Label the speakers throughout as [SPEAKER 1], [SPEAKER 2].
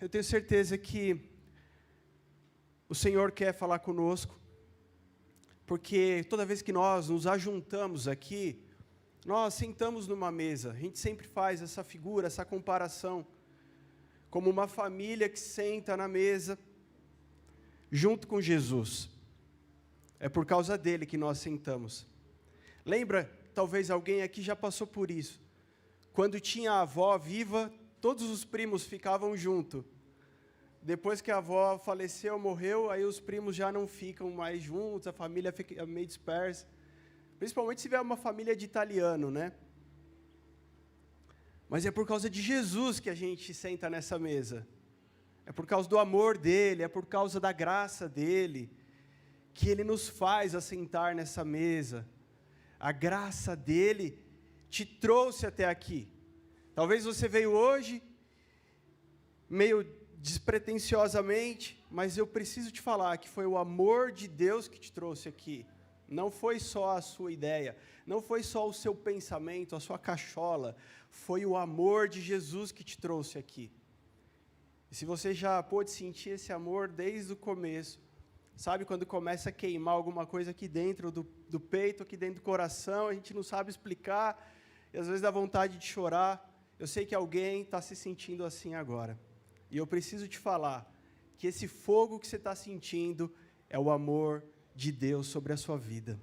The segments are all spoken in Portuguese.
[SPEAKER 1] eu tenho certeza que o Senhor quer falar conosco, porque toda vez que nós nos ajuntamos aqui, nós sentamos numa mesa, a gente sempre faz essa figura, essa comparação, como uma família que senta na mesa, junto com Jesus. É por causa dele que nós sentamos. Lembra, talvez alguém aqui já passou por isso. Quando tinha a avó viva, todos os primos ficavam juntos. Depois que a avó faleceu, morreu, aí os primos já não ficam mais juntos, a família fica meio dispersa. Principalmente se tiver uma família de italiano, né? Mas é por causa de Jesus que a gente senta nessa mesa. É por causa do amor dele, é por causa da graça dele, que ele nos faz assentar nessa mesa. A graça dele te trouxe até aqui. Talvez você veio hoje, meio despretensiosamente, mas eu preciso te falar que foi o amor de Deus que te trouxe aqui. Não foi só a sua ideia, não foi só o seu pensamento, a sua cachola, foi o amor de Jesus que te trouxe aqui. E se você já pôde sentir esse amor desde o começo, sabe quando começa a queimar alguma coisa aqui dentro do peito, aqui dentro do coração, a gente não sabe explicar, e às vezes dá vontade de chorar. Eu sei que alguém está se sentindo assim agora. E eu preciso te falar que esse fogo que você está sentindo é o amor de Deus sobre a sua vida.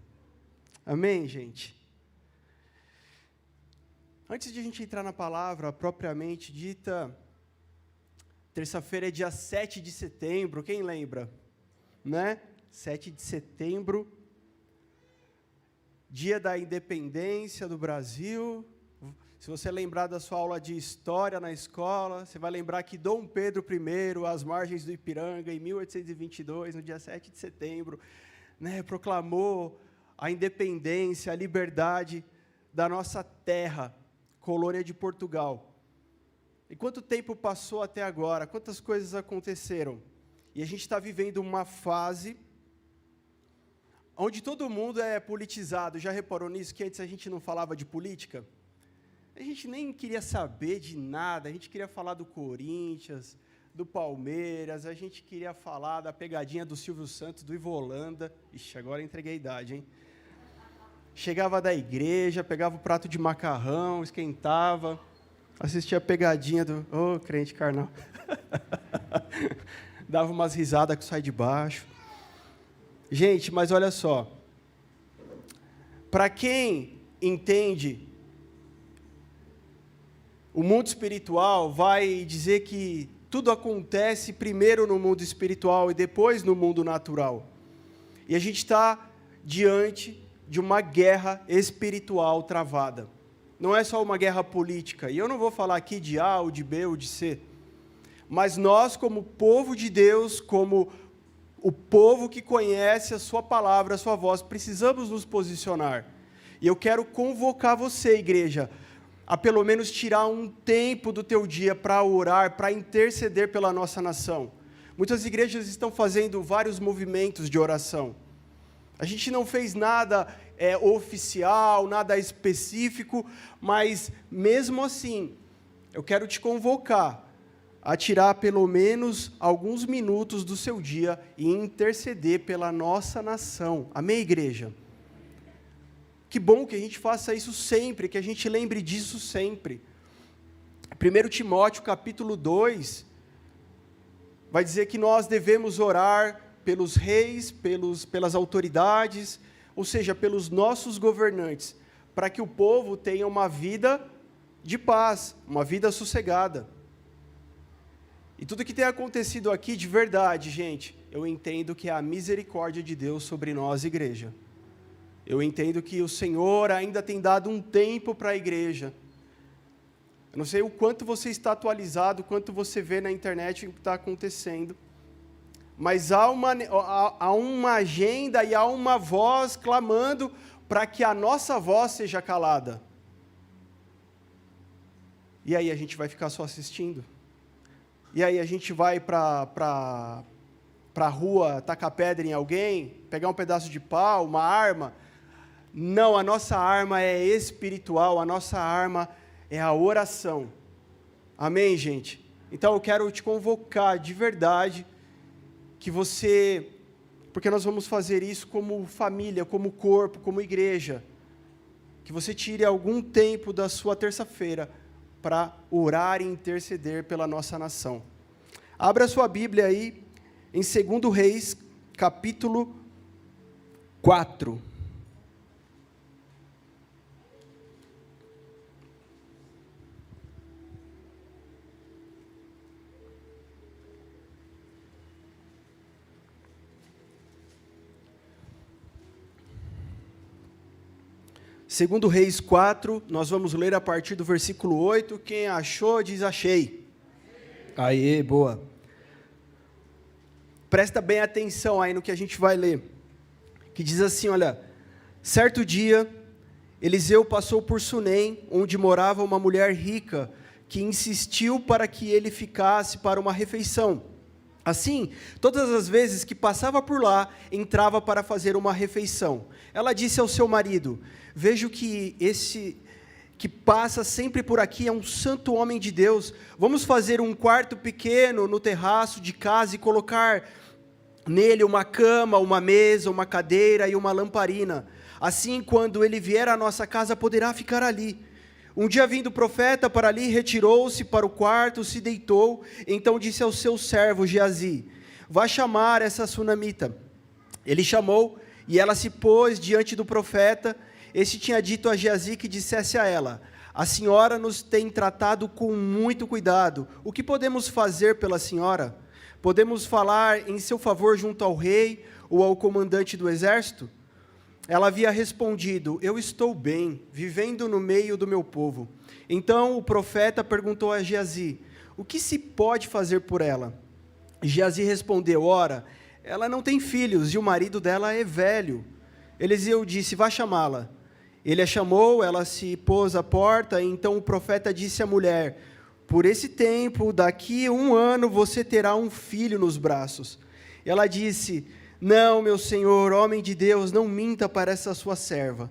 [SPEAKER 1] Amém, gente? Antes de a gente entrar na palavra propriamente dita, terça-feira é dia 7 de setembro, quem lembra? Né? 7 de setembro, dia da independência do Brasil. Se você lembrar da sua aula de história na escola, você vai lembrar que Dom Pedro I, às margens do Ipiranga, em 1822, no dia 7 de setembro, né, proclamou a independência, a liberdade da nossa terra, colônia de Portugal. E quanto tempo passou até agora? Quantas coisas aconteceram? E a gente está vivendo uma fase onde todo mundo é politizado. Já reparou nisso, que antes a gente não falava de política? A gente nem queria saber de nada, a gente queria falar do Corinthians, do Palmeiras, a gente queria falar da pegadinha do Silvio Santos, do Ivo Holanda. Ixi, agora entreguei a idade, hein? Chegava da igreja, pegava o prato de macarrão, esquentava, assistia a pegadinha do... Ô, crente carnal. Dava umas risadas que sai de baixo. Gente, mas olha só. Para quem entende o mundo espiritual, vai dizer que tudo acontece primeiro no mundo espiritual e depois no mundo natural. E a gente está diante de uma guerra espiritual travada. Não é só uma guerra política. E eu não vou falar aqui de A, ou de B, ou de C. Mas nós, como povo de Deus, como o povo que conhece a sua palavra, a sua voz, precisamos nos posicionar. E eu quero convocar você, igreja, a pelo menos tirar um tempo do teu dia para orar, para interceder pela nossa nação. Muitas igrejas estão fazendo vários movimentos de oração. A gente não fez nada oficial, nada específico, mas mesmo assim, eu quero te convocar a tirar pelo menos alguns minutos do seu dia e interceder pela nossa nação. Amém, igreja? Que bom que a gente faça isso sempre, que a gente lembre disso sempre. 1 Timóteo, capítulo 2, vai dizer que nós devemos orar pelos reis, pelas autoridades, ou seja, pelos nossos governantes, para que o povo tenha uma vida de paz, uma vida sossegada. E tudo que tem acontecido aqui, de verdade, gente, eu entendo que é a misericórdia de Deus sobre nós, igreja. Eu entendo que o Senhor ainda tem dado um tempo para a igreja. Eu não sei o quanto você está atualizado, o quanto você vê na internet o que está acontecendo, mas há uma agenda e há uma voz clamando para que a nossa voz seja calada. E aí a gente vai ficar só assistindo? E aí a gente vai para a rua tacar pedra em alguém, pegar um pedaço de pau, uma arma? Não, a nossa arma é espiritual, a nossa arma é a oração. Amém, gente? Então eu quero te convocar de verdade, porque nós vamos fazer isso como família, como corpo, como igreja, que você tire algum tempo da sua terça-feira para orar e interceder pela nossa nação. Abra sua Bíblia aí, em 2 Reis, capítulo 4. Segundo Reis 4, nós vamos ler a partir do versículo 8. Quem achou, diz achei. Aê, boa. Presta bem atenção aí no que a gente vai ler. Que diz assim, olha, certo dia, Eliseu passou por Sunem, onde morava uma mulher rica, que insistiu para que ele ficasse para uma refeição. Assim, todas as vezes que passava por lá, entrava para fazer uma refeição. Ela disse ao seu marido, vejo que esse que passa sempre por aqui é um santo homem de Deus. Vamos fazer um quarto pequeno no terraço de casa e colocar nele uma cama, uma mesa, uma cadeira e uma lamparina. Assim, quando ele vier à nossa casa, poderá ficar ali. Um dia vindo o profeta para ali, retirou-se para o quarto, se deitou. Então disse ao seu servo Geazi, vá chamar essa sunamita. Ele chamou, e ela se pôs diante do profeta. Este tinha dito a Geazi que dissesse a ela, a senhora nos tem tratado com muito cuidado. O que podemos fazer pela senhora? Podemos falar em seu favor junto ao rei ou ao comandante do exército? Ela havia respondido, eu estou bem, vivendo no meio do meu povo. Então o profeta perguntou a Geazi, o que se pode fazer por ela? Geazi respondeu, ora, ela não tem filhos e o marido dela é velho. Eliseu disse, vá chamá-la. Ele a chamou, ela se pôs à porta, e então o profeta disse à mulher, por esse tempo, daqui a 1 ano, você terá um filho nos braços. Ela disse, não, meu senhor, homem de Deus, não minta para essa sua serva.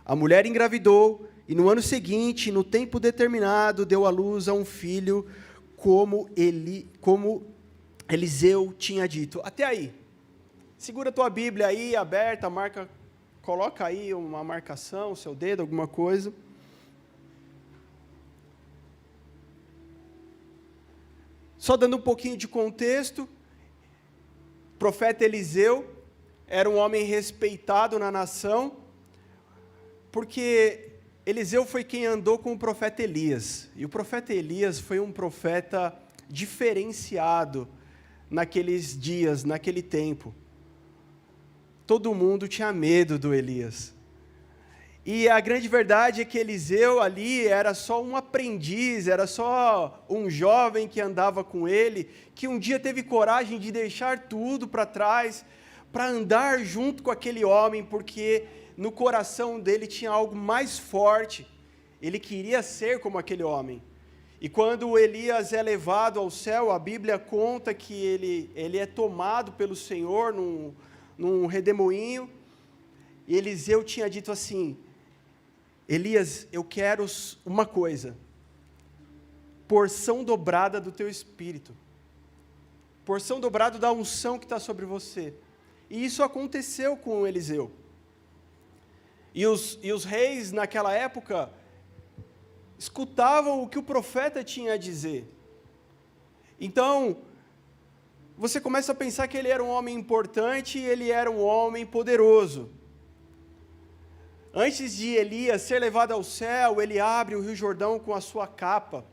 [SPEAKER 1] A mulher engravidou, e no ano seguinte, no tempo determinado, deu à luz a um filho, como Eliseu tinha dito. Até aí. Segura a tua Bíblia aí, aberta, coloca aí uma marcação, seu dedo, alguma coisa. Só dando um pouquinho de contexto, o profeta Eliseu era um homem respeitado na nação, porque Eliseu foi quem andou com o profeta Elias. E o profeta Elias foi um profeta diferenciado naqueles dias, naquele tempo. Todo mundo tinha medo do Elias. E a grande verdade é que Eliseu ali era só um aprendiz, era só um jovem que andava com ele, que um dia teve coragem de deixar tudo para trás, para andar junto com aquele homem, porque no coração dele tinha algo mais forte, ele queria ser como aquele homem. E quando Elias é levado ao céu, a Bíblia conta que ele é tomado pelo Senhor num redemoinho, e Eliseu tinha dito assim, Elias, eu quero uma coisa, porção dobrada do teu espírito, porção dobrada da unção que está sobre você. E isso aconteceu com Eliseu. E os reis naquela época escutavam o que o profeta tinha a dizer. Então, você começa a pensar que ele era um homem importante e ele era um homem poderoso. Antes de Elias ser levado ao céu, ele abre o Rio Jordão com a sua capa.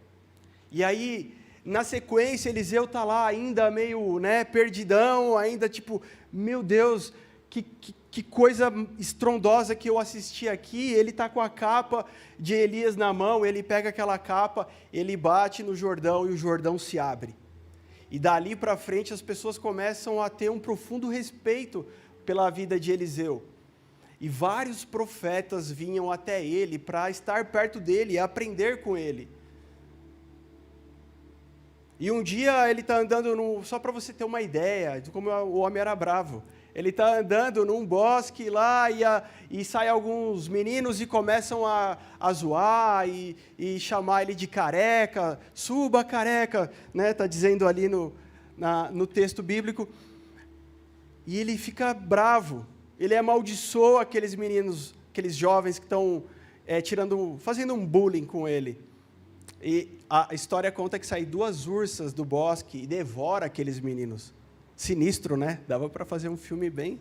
[SPEAKER 1] E aí, na sequência, Eliseu está lá ainda meio perdidão, ainda tipo, meu Deus, que coisa estrondosa que eu assisti aqui. Ele está com a capa de Elias na mão, ele pega aquela capa, ele bate no Jordão e o Jordão se abre. E dali para frente as pessoas começam a ter um profundo respeito pela vida de Eliseu. E vários profetas vinham até ele para estar perto dele e aprender com ele. E um dia ele está andando, só para você ter uma ideia de como o homem era bravo. Ele está andando num bosque lá e saem alguns meninos e começam a zoar e chamar ele de careca. Suba, careca, né? Está dizendo ali no texto bíblico. E ele fica bravo. Ele amaldiçoa aqueles meninos, aqueles jovens que estão fazendo um bullying com ele. E a história conta que saem 2 ursas do bosque e devora aqueles meninos. Sinistro, né? Dava para fazer um filme bem.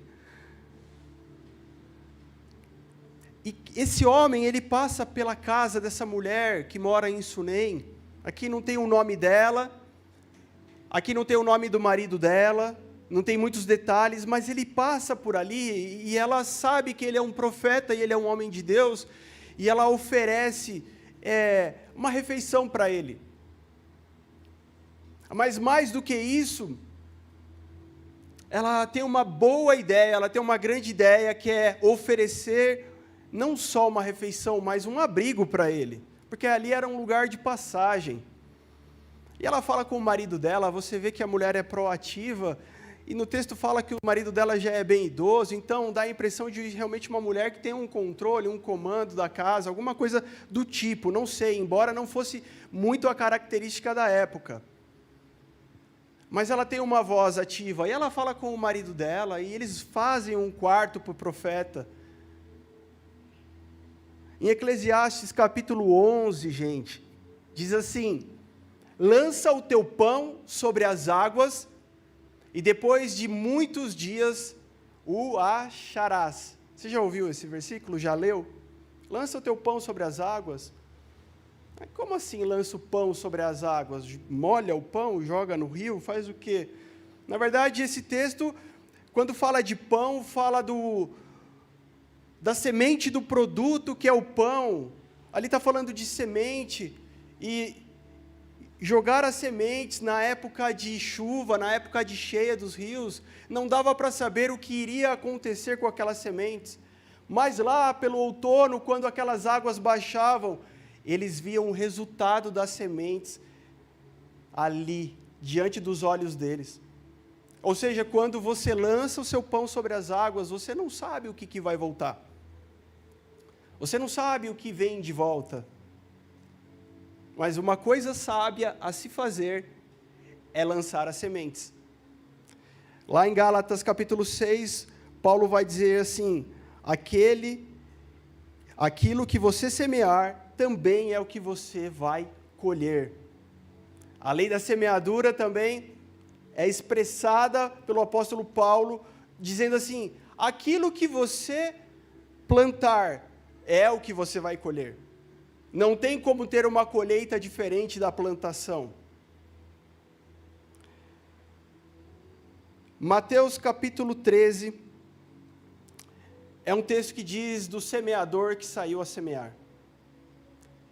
[SPEAKER 1] E esse homem, ele passa pela casa dessa mulher que mora em Sunem. Aqui não tem o nome dela, aqui não tem o nome do marido dela, não tem muitos detalhes, mas ele passa por ali e ela sabe que ele é um profeta e ele é um homem de Deus, e ela oferece uma refeição para ele. Mas mais do que isso, ela tem uma boa ideia, ela tem uma grande ideia, que é oferecer não só uma refeição, mas um abrigo para ele, porque ali era um lugar de passagem. E ela fala com o marido dela, você vê que a mulher é proativa, e no texto fala que o marido dela já é bem idoso, então dá a impressão de realmente uma mulher que tem um controle, um comando da casa, alguma coisa do tipo, não sei, embora não fosse muito a característica da época. Mas ela tem uma voz ativa, e ela fala com o marido dela, e eles fazem um quarto para o profeta. Em Eclesiastes capítulo 11, gente, diz assim: lança o teu pão sobre as águas, e depois de muitos dias o acharás. Você já ouviu esse versículo? Já leu? Lança o teu pão sobre as águas. Como assim lança o pão sobre as águas? Molha o pão, joga no rio, faz o quê? Na verdade, esse texto, quando fala de pão, fala da semente do produto que é o pão. Ali está falando de semente, e jogar as sementes na época de chuva, na época de cheia dos rios, não dava para saber o que iria acontecer com aquelas sementes. Mas lá pelo outono, quando aquelas águas baixavam, eles viam o resultado das sementes ali, diante dos olhos deles. Ou seja, quando você lança o seu pão sobre as águas, você não sabe o que vai voltar. Você não sabe o que vem de volta. Mas uma coisa sábia a se fazer é lançar as sementes. Lá em Gálatas capítulo 6, Paulo vai dizer assim: aquilo que você semear, também é o que você vai colher. A lei da semeadura também é expressada pelo apóstolo Paulo, dizendo assim: aquilo que você plantar é o que você vai colher. Não tem como ter uma colheita diferente da plantação. Mateus capítulo 13 é um texto que diz do semeador que saiu a semear.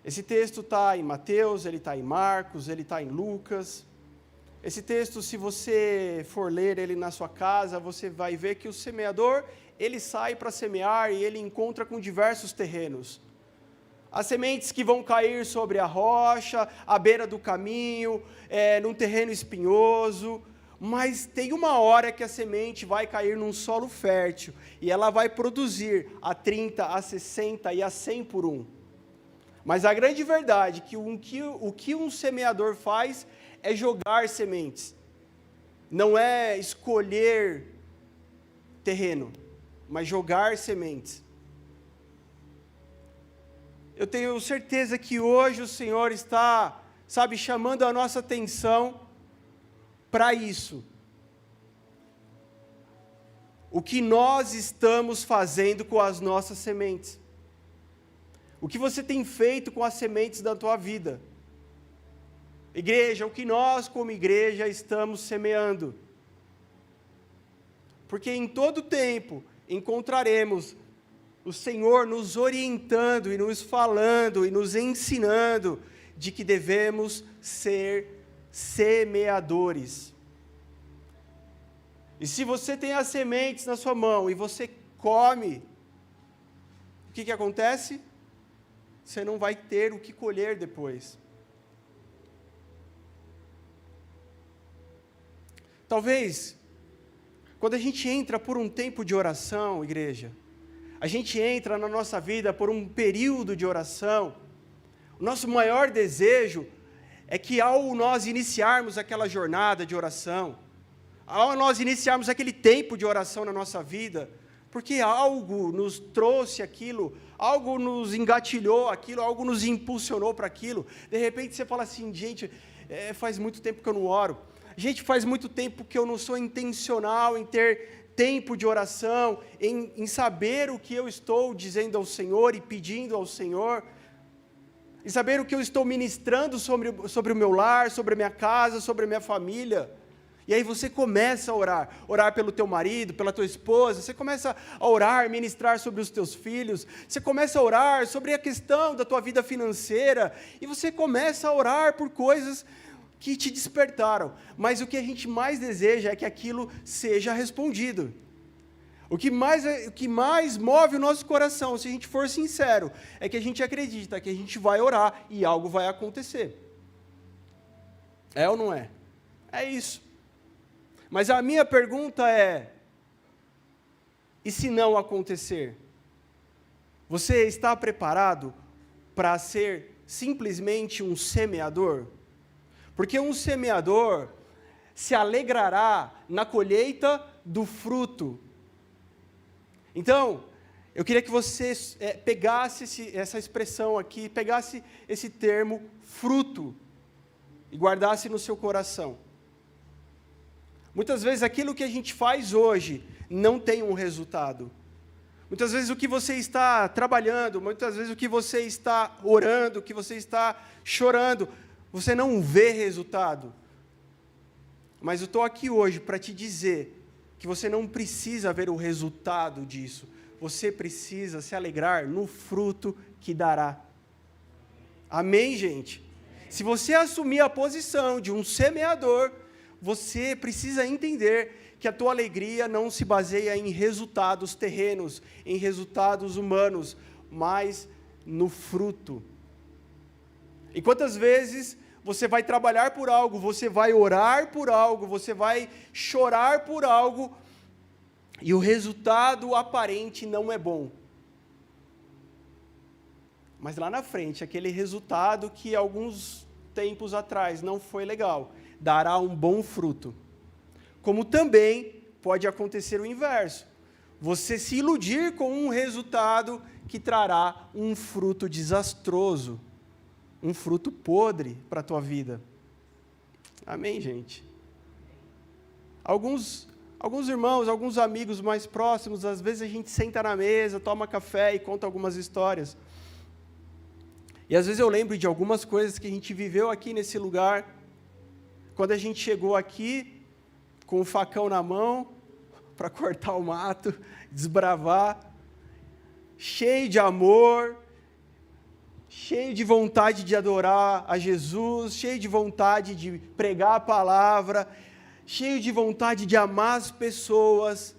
[SPEAKER 1] Esse texto está em Mateus, ele está em Marcos, ele está em Lucas. Esse texto, se você for ler ele na sua casa, você vai ver que o semeador, ele sai para semear e ele encontra com diversos terrenos. As sementes que vão cair sobre a rocha, à beira do caminho, num terreno espinhoso, mas tem uma hora que a semente vai cair num solo fértil, e ela vai produzir a 30, a 60 e a 100 por um. Mas a grande verdade é que o que um semeador faz é jogar sementes. Não é escolher terreno, mas jogar sementes. Eu tenho certeza que hoje o Senhor está, chamando a nossa atenção para isso. O que nós estamos fazendo com as nossas sementes? O que você tem feito com as sementes da tua vida? Igreja, o que nós como igreja estamos semeando? Porque em todo tempo encontraremos o Senhor nos orientando e nos falando e nos ensinando de que devemos ser semeadores. E se você tem as sementes na sua mão e você come, o que acontece? Você não vai ter o que colher depois. Talvez, quando a gente entra por um tempo de oração, igreja, a gente entra na nossa vida por um período de oração, o nosso maior desejo é que ao nós iniciarmos aquela jornada de oração, ao nós iniciarmos aquele tempo de oração na nossa vida, porque algo nos trouxe aquilo, algo nos engatilhou aquilo, algo nos impulsionou para aquilo, de repente você fala assim, gente, faz muito tempo que eu não oro, gente, faz muito tempo que eu não sou intencional em ter tempo de oração, em saber o que eu estou dizendo ao Senhor e pedindo ao Senhor, em saber o que eu estou ministrando sobre o meu lar, sobre a minha casa, sobre a minha família. E aí você começa a orar pelo teu marido, pela tua esposa, você começa a orar, ministrar sobre os teus filhos, você começa a orar sobre a questão da tua vida financeira, e você começa a orar por coisas que te despertaram, mas o que a gente mais deseja é que aquilo seja respondido. O que mais move o nosso coração, se a gente for sincero, é que a gente acredita que a gente vai orar e algo vai acontecer. É ou não é? É isso. Mas a minha pergunta é, e se não acontecer? Você está preparado para ser simplesmente um semeador? Porque um semeador se alegrará na colheita do fruto. Então, eu queria que você pegasse essa expressão aqui, pegasse esse termo fruto e guardasse no seu coração. Muitas vezes aquilo que a gente faz hoje não tem um resultado. Muitas vezes o que você está trabalhando, muitas vezes o que você está orando, o que você está chorando, você não vê resultado. Mas eu estou aqui hoje para te dizer que você não precisa ver o resultado disso. Você precisa se alegrar no fruto que dará. Amém, gente? Se você assumir a posição de um semeador, você precisa entender que a tua alegria não se baseia em resultados terrenos, em resultados humanos, mas no fruto. E quantas vezes você vai trabalhar por algo, você vai orar por algo, você vai chorar por algo, e o resultado aparente não é bom. Mas lá na frente, aquele resultado que alguns tempos atrás não foi legal, dará um bom fruto. Como também pode acontecer o inverso. Você se iludir com um resultado que trará um fruto desastroso, um fruto podre para a tua vida. Amém, gente? Alguns irmãos, alguns amigos mais próximos, às vezes a gente senta na mesa, toma café e conta algumas histórias. E às vezes eu lembro de algumas coisas que a gente viveu aqui nesse lugar, quando a gente chegou aqui, com o facão na mão, para cortar o mato, desbravar, cheio de amor, cheio de vontade de adorar a Jesus, cheio de vontade de pregar a palavra, cheio de vontade de amar as pessoas.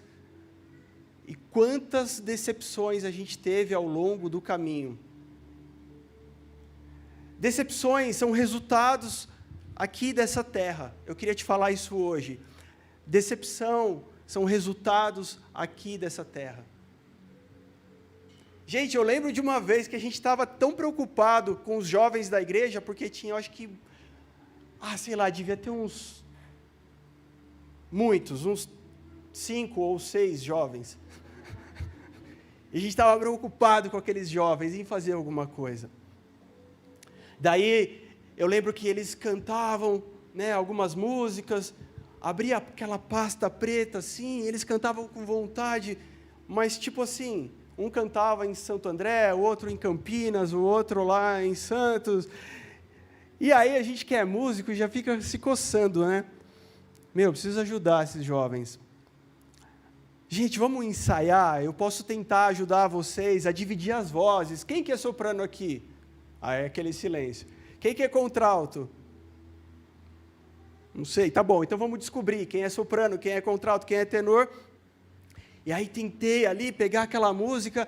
[SPEAKER 1] E quantas decepções a gente teve ao longo do caminho. Decepções são resultados aqui dessa terra. Eu queria te falar isso hoje. Decepção são resultados aqui dessa terra. Gente, eu lembro de uma vez que a gente estava tão preocupado com os jovens da igreja, porque tinha, eu acho que, devia ter uns 5 ou 6 jovens. E a gente estava preocupado com aqueles jovens em fazer alguma coisa. Daí, eu lembro que eles cantavam, algumas músicas, abria aquela pasta preta assim, eles cantavam com vontade, mas tipo assim, um cantava em Santo André, o outro em Campinas, o outro lá em Santos. E aí a gente que é músico já fica se coçando, né? Preciso ajudar esses jovens. Gente, vamos ensaiar, eu posso tentar ajudar vocês a dividir as vozes. Quem que é soprano aqui? Aí é aquele silêncio. Quem que é contralto? Não sei, tá bom, então vamos descobrir quem é soprano, quem é contralto, quem é tenor. E aí tentei ali pegar aquela música,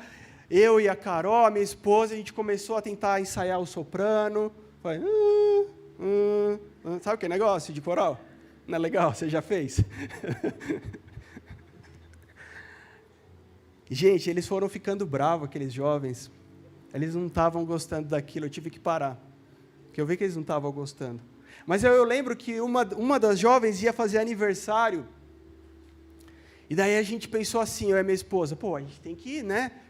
[SPEAKER 1] eu e a Carol, a minha esposa, a gente começou a tentar ensaiar o soprano. Foi, sabe aquele negócio de coral? Não é legal? Você já fez? Gente, eles foram ficando bravos, aqueles jovens. Eles não estavam gostando daquilo, eu tive que parar. Porque eu vi que eles não estavam gostando. Mas eu lembro que uma das jovens ia fazer aniversário. E daí a gente pensou assim, eu e minha esposa, a gente tem que,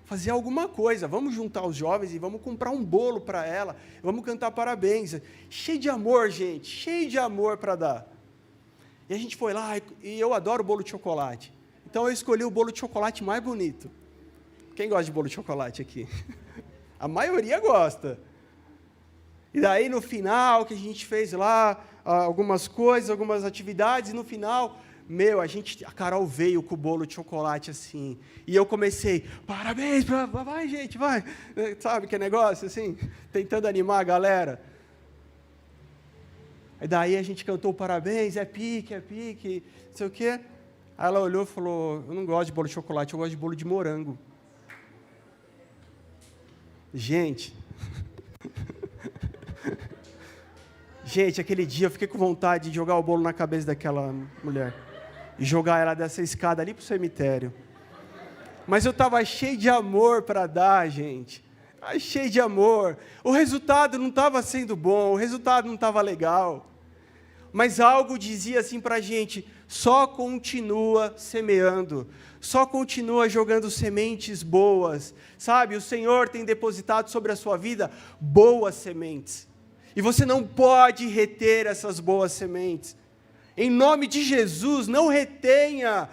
[SPEAKER 1] fazer alguma coisa. Vamos juntar os jovens e vamos comprar um bolo para ela. Vamos cantar parabéns. Cheio de amor, gente, cheio de amor para dar. E a gente foi lá, e eu adoro bolo de chocolate. Então eu escolhi o bolo de chocolate mais bonito. Quem gosta de bolo de chocolate aqui? A maioria gosta. E daí no final, que a gente fez lá algumas coisas, algumas atividades, e no final, a Carol veio com o bolo de chocolate assim, e eu comecei, parabéns, vai gente, vai. Sabe que negócio assim, tentando animar a galera. E daí a gente cantou parabéns, é pique, não sei o quê. Aí ela olhou e falou, eu não gosto de bolo de chocolate, eu gosto de bolo de morango. Gente, aquele dia eu fiquei com vontade de jogar o bolo na cabeça daquela mulher. E jogar ela dessa escada ali para o cemitério. Mas eu estava cheio de amor para dar, gente. Cheio de amor. O resultado não estava sendo bom, o resultado não estava legal. Mas algo dizia assim para a gente, só continua semeando, só continua jogando sementes boas, sabe? O Senhor tem depositado sobre a sua vida boas sementes, e você não pode reter essas boas sementes. Em nome de Jesus, não retenha,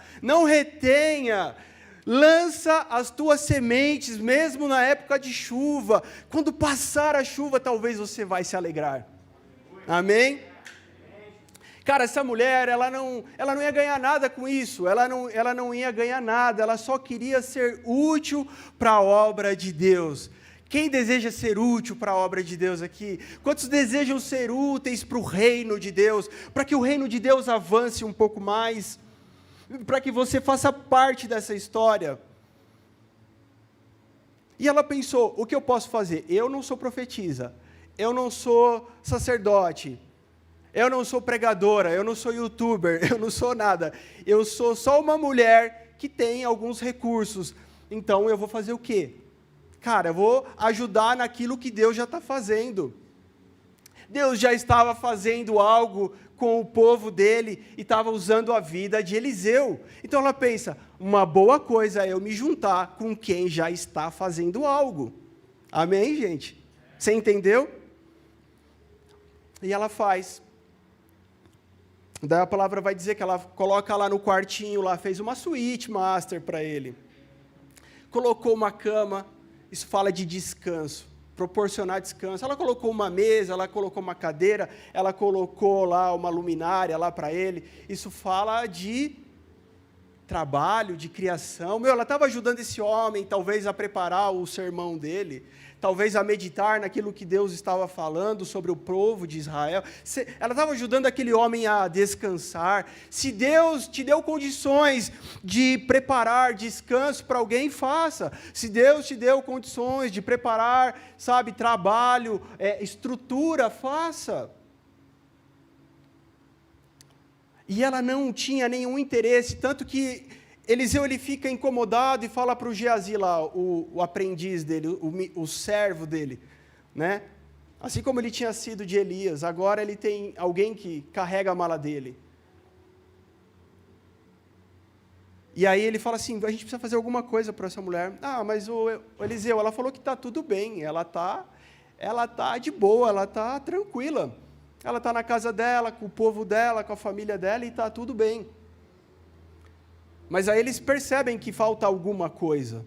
[SPEAKER 1] lança as tuas sementes, mesmo na época de chuva, quando passar a chuva, talvez você vai se alegrar, amém? Cara, essa mulher, ela não ia ganhar nada com isso, ela não ia ganhar nada, ela só queria ser útil para a obra de Deus. Quem deseja ser útil para a obra de Deus aqui? Quantos desejam ser úteis para o reino de Deus, para que o reino de Deus avance um pouco mais, para que você faça parte dessa história? E ela pensou, o que eu posso fazer? Eu não sou profetisa, eu não sou sacerdote, eu não sou pregadora, eu não sou youtuber, eu não sou nada. Eu sou só uma mulher que tem alguns recursos. Então, eu vou fazer o quê? Cara, eu vou ajudar naquilo que Deus já está fazendo. Deus já estava fazendo algo com o povo dele e estava usando a vida de Eliseu. Então, ela pensa, uma boa coisa é eu me juntar com quem já está fazendo algo. Amém, gente? Você entendeu? E ela faz. Daí a palavra vai dizer que ela coloca lá no quartinho, lá fez uma suíte master para ele. Colocou uma cama, isso fala de descanso, proporcionar descanso. Ela colocou uma mesa, ela colocou uma cadeira, ela colocou lá uma luminária lá para ele. Isso fala de trabalho, de criação. Ela estava ajudando esse homem, talvez, a preparar o sermão dele, talvez a meditar naquilo que Deus estava falando sobre o povo de Israel. Ela estava ajudando aquele homem a descansar. Se Deus te deu condições de preparar descanso para alguém, faça. Se Deus te deu condições de preparar, trabalho, estrutura, faça. E ela não tinha nenhum interesse, tanto que Eliseu ele fica incomodado e fala para o Geazi lá, o aprendiz dele, o servo dele, né? Assim como ele tinha sido de Elias, agora ele tem alguém que carrega a mala dele. E aí ele fala assim, a gente precisa fazer alguma coisa para essa mulher. Mas o Eliseu, ela falou que está tudo bem, ela tá de boa, ela está tranquila. Ela está na casa dela, com o povo dela, com a família dela, e está tudo bem. Mas aí eles percebem que falta alguma coisa,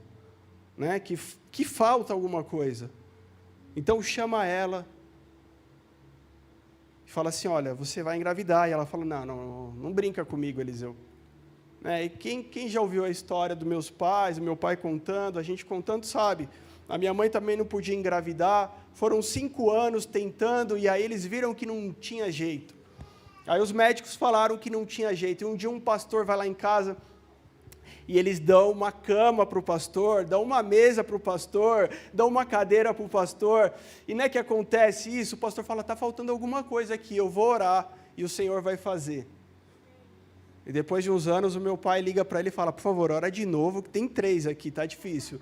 [SPEAKER 1] né? que falta alguma coisa. Então chama ela e fala assim, olha, você vai engravidar. E ela fala, não brinca comigo, Eliseu. E quem já ouviu a história dos meus pais, do meu pai contando, a gente contando sabe. A minha mãe também não podia engravidar, foram 5 anos tentando, e aí eles viram que não tinha jeito. Aí os médicos falaram que não tinha jeito, e um dia um pastor vai lá em casa, e eles dão uma cama para o pastor, dão uma mesa para o pastor, dão uma cadeira para o pastor, e não é que acontece isso, o pastor fala, está faltando alguma coisa aqui, eu vou orar, e o Senhor vai fazer. E depois de uns anos, o meu pai liga para ele e fala, por favor, ora de novo, que tem 3 aqui, tá difícil.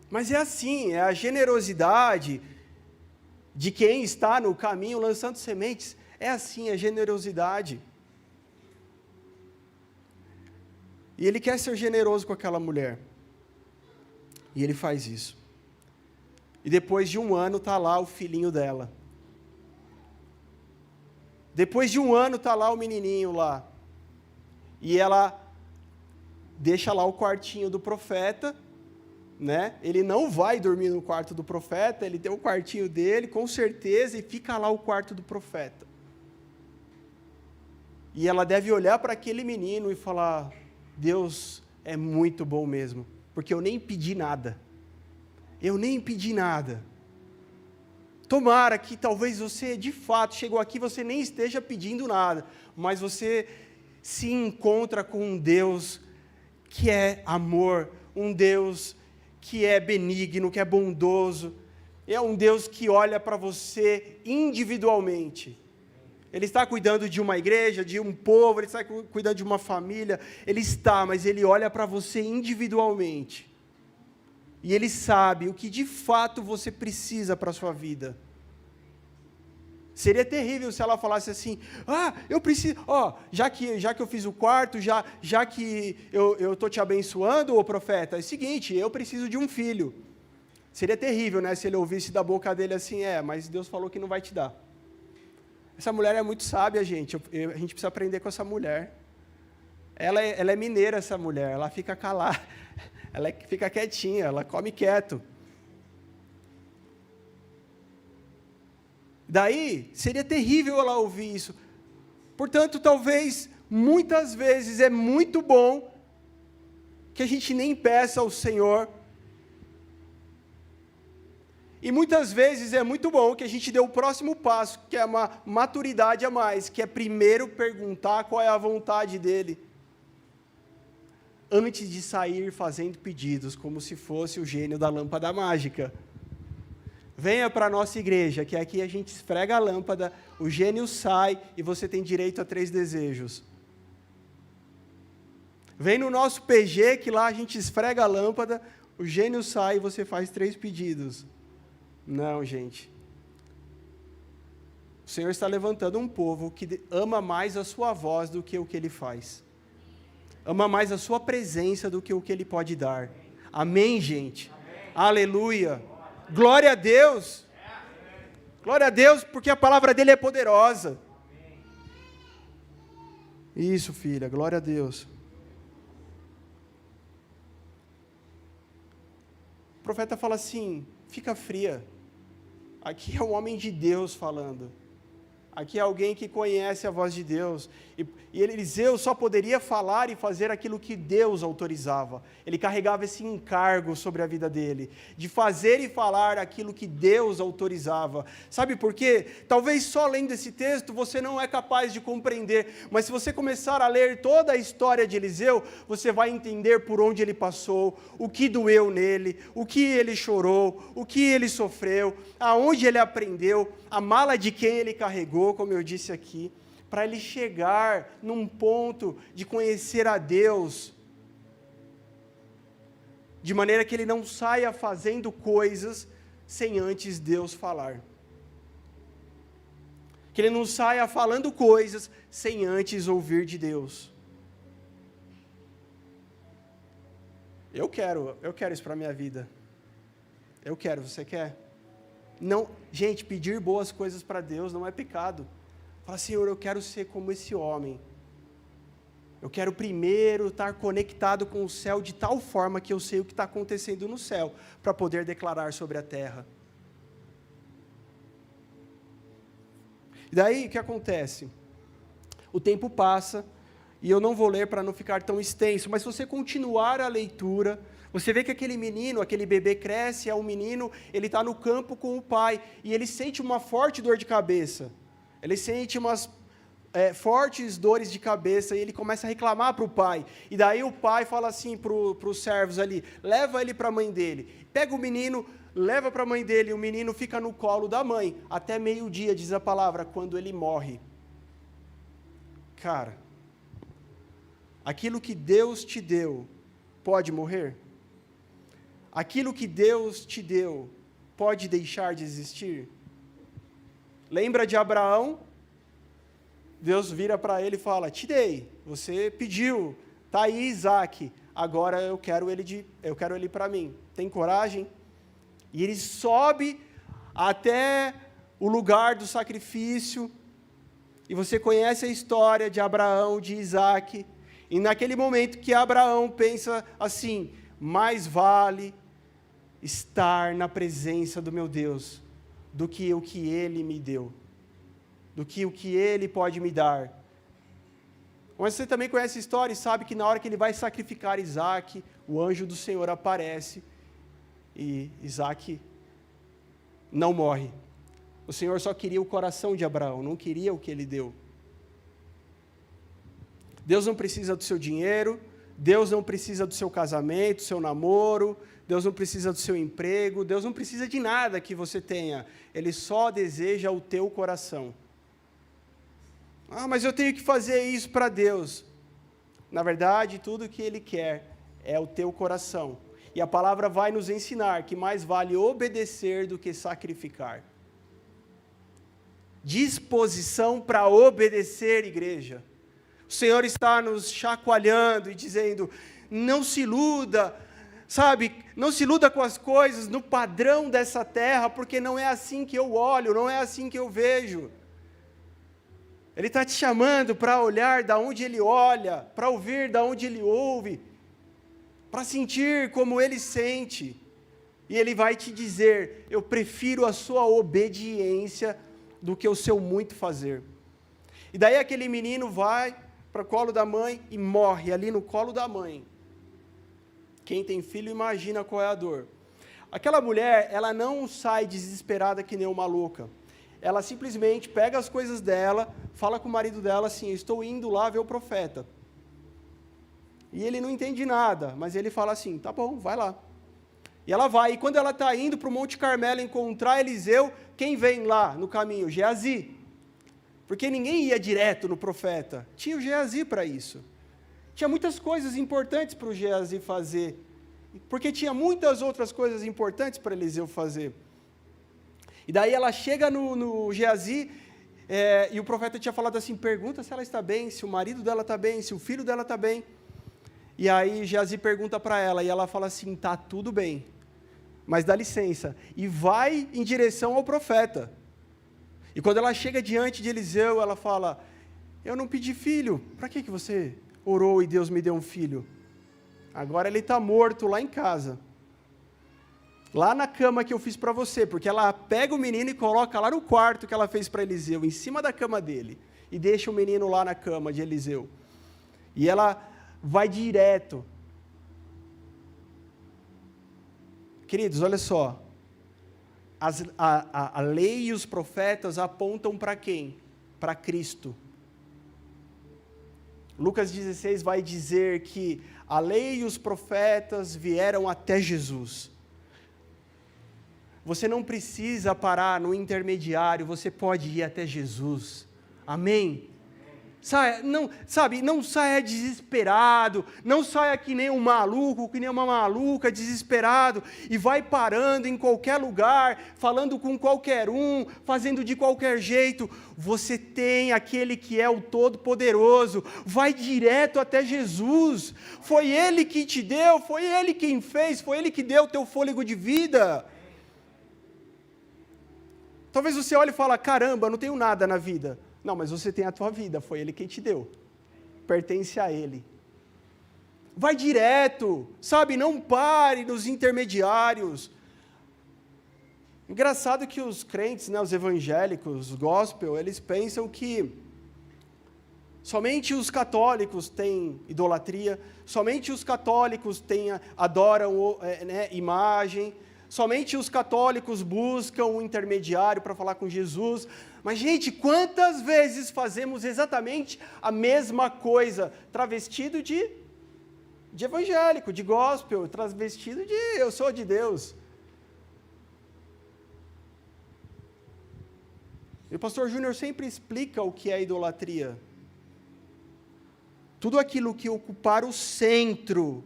[SPEAKER 1] Mas é assim, é a generosidade de quem está no caminho lançando sementes. É assim, a generosidade. E ele quer ser generoso com aquela mulher. E ele faz isso. E depois de 1 ano está lá o filhinho dela. Depois de 1 ano está lá o menininho lá. E ela deixa lá o quartinho do profeta, né? Ele não vai dormir no quarto do profeta, ele tem o quartinho dele, com certeza, e fica lá o quarto do profeta. E ela deve olhar para aquele menino e falar, Deus é muito bom mesmo, porque eu nem pedi nada. Eu nem pedi nada. Tomara que talvez você, de fato, chegou aqui, você nem esteja pedindo nada, mas você se encontra com um Deus que é amor, um Deus que é benigno, que é bondoso, é um Deus que olha para você individualmente. Ele está cuidando de uma igreja, de um povo, ele está cuidando de uma família, ele está, mas ele olha para você individualmente. E ele sabe o que de fato você precisa para a sua vida. Seria terrível se ela falasse assim, eu preciso, já que eu fiz o quarto, já que eu estou te abençoando, ô profeta, é o seguinte, eu preciso de um filho. Seria terrível, né, se ele ouvisse da boca dele assim, mas Deus falou que não vai te dar. Essa mulher é muito sábia, gente, a gente precisa aprender com essa mulher. Ela é mineira, essa mulher, ela fica calada, ela fica quietinha, ela come quieto. Daí, seria terrível ela ouvir isso. Portanto, talvez, muitas vezes, é muito bom que a gente nem peça ao Senhor. E muitas vezes é muito bom que a gente dê o próximo passo, que é uma maturidade a mais, que é primeiro perguntar qual é a vontade dEle, antes de sair fazendo pedidos, como se fosse o gênio da lâmpada mágica. Venha para a nossa igreja, que aqui a gente esfrega a lâmpada, o gênio sai e você tem direito a 3 desejos. Vem no nosso PG, que lá a gente esfrega a lâmpada, o gênio sai e você faz 3 pedidos. Não, gente. O Senhor está levantando um povo que ama mais a sua voz do que o que Ele faz. Ama mais a sua presença do que o que Ele pode dar. Amém, gente? Amém. Aleluia. Glória a Deus. Glória a Deus, porque a palavra dEle é poderosa. Isso, filha, glória a Deus. O profeta fala assim, fica fria. Aqui é um homem de Deus falando. Aqui é alguém que conhece a voz de Deus. E Eliseu só poderia falar e fazer aquilo que Deus autorizava. Ele carregava esse encargo sobre a vida dele, de fazer e falar aquilo que Deus autorizava. Sabe por quê? Talvez só lendo esse texto você não é capaz de compreender, mas se você começar a ler toda a história de Eliseu, você vai entender por onde ele passou, o que doeu nele, o que ele chorou, o que ele sofreu, aonde ele aprendeu, a mala de quem ele carregou, como eu disse aqui, para ele chegar num ponto de conhecer a Deus, de maneira que ele não saia fazendo coisas sem antes Deus falar. Que ele não saia falando coisas sem antes ouvir de Deus. Eu quero isso para a minha vida. Eu quero, você quer? Não, gente, pedir boas coisas para Deus não é pecado. Fala, Senhor, eu quero ser como esse homem. Eu quero primeiro estar conectado com o céu de tal forma que eu sei o que está acontecendo no céu, para poder declarar sobre a terra. E daí, o que acontece? O tempo passa, e eu não vou ler para não ficar tão extenso, mas se você continuar a leitura, você vê que aquele menino, aquele bebê cresce, é um menino, ele está no campo com o pai, e ele sente uma forte dor de cabeça. Ele sente umas fortes dores de cabeça, e ele começa a reclamar para o pai. E daí o pai fala assim para os servos ali, leva ele para a mãe dele. Pega o menino, leva para a mãe dele, o menino fica no colo da mãe, até meio-dia, diz a palavra, quando ele morre. cara, aquilo que Deus te deu pode morrer? Aquilo que Deus te deu pode deixar de existir? Lembra de Abraão? Deus vira para ele e fala, te dei, você pediu, está aí Isaac, agora eu quero ele para mim. Tem coragem? E ele sobe até o lugar do sacrifício, e você conhece a história de Abraão, de Isaac, e naquele momento que Abraão pensa assim, mais vale estar na presença do meu Deus, do que o que Ele me deu, do que o que Ele pode me dar. Mas você também conhece a história e sabe que na hora que ele vai sacrificar Isaac, o anjo do Senhor aparece, e Isaac não morre. O Senhor só queria o coração de Abraão, não queria o que ele deu. Deus não precisa do seu dinheiro, Deus não precisa do seu casamento, do seu namoro, Deus não precisa do seu emprego, Deus não precisa de nada que você tenha, Ele só deseja o teu coração. Ah, mas eu tenho que fazer isso para Deus. Na verdade, tudo que Ele quer é o teu coração. E a palavra vai nos ensinar que mais vale obedecer do que sacrificar. Disposição para obedecer, igreja. O Senhor está nos chacoalhando e dizendo, não se iluda, sabe, não se iluda com as coisas no padrão dessa terra, porque não é assim que eu olho, não é assim que eu vejo. Ele está te chamando para olhar da onde Ele olha, para ouvir da onde Ele ouve, para sentir como Ele sente. E Ele vai te dizer, eu prefiro a sua obediência do que o seu muito fazer. E daí aquele menino vai para o colo da mãe e morre ali no colo da mãe. Quem tem filho imagina qual é a dor. Aquela mulher, ela não sai desesperada que nem uma louca. Ela simplesmente pega as coisas dela, fala com o marido dela assim, estou indo lá ver o profeta. E ele não entende nada, mas ele fala assim, tá bom, vai lá. E ela vai, e quando ela está indo para o Monte Carmelo encontrar Eliseu, quem vem lá no caminho? Geazi. Porque ninguém ia direto no profeta, tinha o Geazi para isso. Tinha muitas coisas importantes para o Geazi fazer, porque tinha muitas outras coisas importantes para Eliseu fazer. E daí ela chega no Geazi, e o profeta tinha falado assim, pergunta se ela está bem, se o marido dela está bem, se o filho dela está bem. E aí Geazi pergunta para ela, e ela fala assim, está tudo bem, mas dá licença, e vai em direção ao profeta. E quando ela chega diante de Eliseu, ela fala, eu não pedi filho, para que você orou e Deus me deu um filho? Agora ele está morto lá em casa, lá na cama que eu fiz para você, porque ela pega o menino e coloca lá no quarto que ela fez para Eliseu, em cima da cama dele, e deixa o menino lá na cama de Eliseu. E ela vai direto. Queridos, olha só, a lei e os profetas apontam para quem? Para Cristo. Lucas 16 vai dizer que a lei e os profetas vieram até Jesus. Você não precisa parar no intermediário, você pode ir até Jesus. Amém? Não saia desesperado, não saia que nem um maluco, que nem uma maluca, desesperado, e vai parando em qualquer lugar, falando com qualquer um, fazendo de qualquer jeito. Você tem aquele que é o Todo-Poderoso, vai direto até Jesus. Foi Ele que te deu, foi Ele quem fez, foi Ele que deu o teu fôlego de vida. Talvez você olhe e fale, caramba, eu não tenho nada na vida. Não, mas você tem a tua vida, foi Ele quem te deu. Pertence a Ele. Vai direto, sabe, não pare nos intermediários. Engraçado que os crentes, né, os evangélicos, os gospel, eles pensam que somente os católicos têm idolatria, somente os católicos adoram imagem, somente os católicos buscam um intermediário para falar com Jesus. Mas, gente, quantas vezes fazemos exatamente a mesma coisa, travestido de evangélico, de gospel, travestido de eu sou de Deus. E o pastor Júnior sempre explica o que é idolatria. tudo aquilo que ocupar o centro,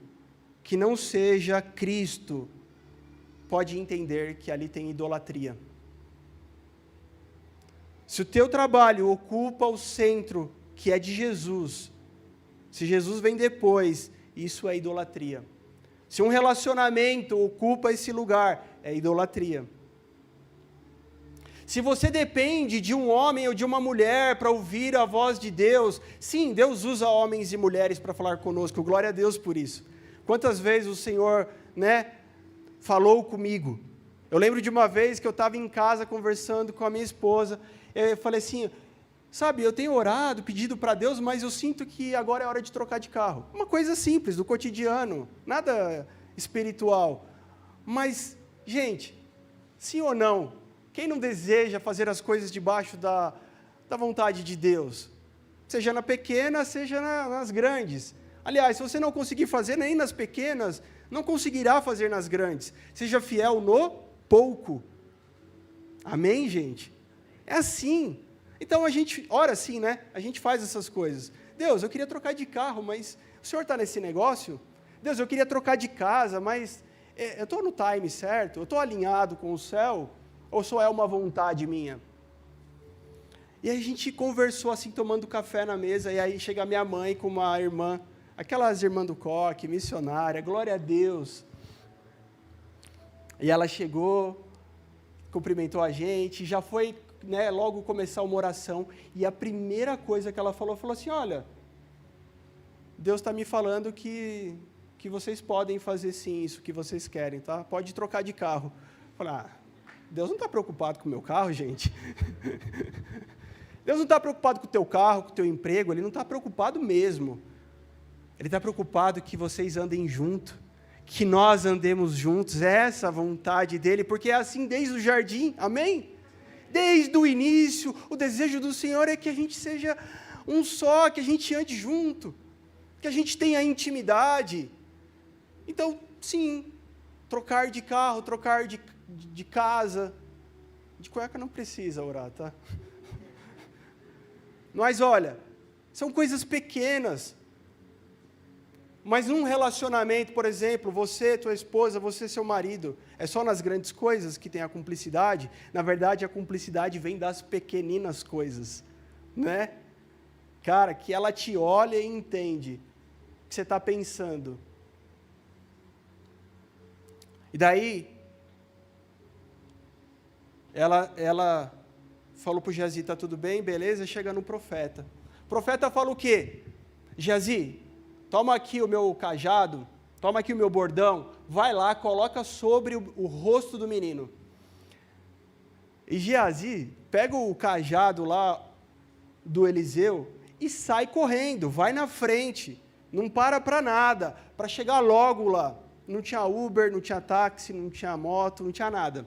[SPEAKER 1] que não seja Cristo, pode entender que ali tem idolatria. Se o teu trabalho ocupa o centro, que é de Jesus, se Jesus vem depois, isso é idolatria. Se um relacionamento ocupa esse lugar, é idolatria. Se você depende de um homem ou de uma mulher para ouvir a voz de Deus, sim, Deus usa homens e mulheres para falar conosco, glória a Deus por isso. Quantas vezes o Senhor, falou comigo? Eu lembro de uma vez que eu estava em casa conversando com a minha esposa, eu falei assim, sabe, eu tenho orado, pedido para Deus, mas eu sinto que agora é hora de trocar de carro. Uma coisa simples, do cotidiano, nada espiritual. Mas, gente, sim ou não? Quem não deseja fazer as coisas debaixo da vontade de Deus? Seja na pequena, seja nas grandes. Aliás, se você não conseguir fazer nem nas pequenas, não conseguirá fazer nas grandes. Seja fiel no pouco. Amém, gente? É assim. Então a gente ora assim, A gente faz essas coisas. Deus, eu queria trocar de carro, mas o Senhor está nesse negócio? Deus, eu queria trocar de casa, mas eu estou no time certo? Eu estou alinhado com o céu? Ou só é uma vontade minha? E aí a gente conversou assim, tomando café na mesa, e aí chega a minha mãe com uma irmã, aquelas irmãs do coque, missionária, glória a Deus. E ela chegou, cumprimentou a gente, já foi logo começar uma oração, e a primeira coisa que ela falou assim, olha, Deus está me falando que vocês podem fazer sim isso que vocês querem, tá? Pode trocar de carro. Eu falei, Deus não está preocupado com o meu carro, gente. Deus não está preocupado com o teu carro, com o teu emprego, Ele não está preocupado mesmo. Ele está preocupado que vocês andem juntos, que nós andemos juntos, essa é a vontade dEle, porque é assim desde o jardim, amém? Desde o início, o desejo do Senhor é que a gente seja um só, que a gente ande junto, que a gente tenha intimidade. Então, sim, trocar de carro, trocar de casa, de cueca não precisa orar, tá? Mas olha, são coisas pequenas, mas num relacionamento, por exemplo, você, tua esposa, você, seu marido, é só nas grandes coisas que tem a cumplicidade? Na verdade, a cumplicidade vem das pequeninas coisas, Cara, que ela te olha e entende o que você está pensando. E daí, ela falou para o Geazi, está tudo bem, beleza, chega no profeta. O profeta fala o quê? Geazi, toma aqui o meu cajado, toma aqui o meu bordão, vai lá, coloca sobre o rosto do menino. E Geazi pega o cajado lá do Eliseu e sai correndo, vai na frente, não para nada, para chegar logo lá. Não tinha Uber, não tinha táxi, não tinha moto, não tinha nada.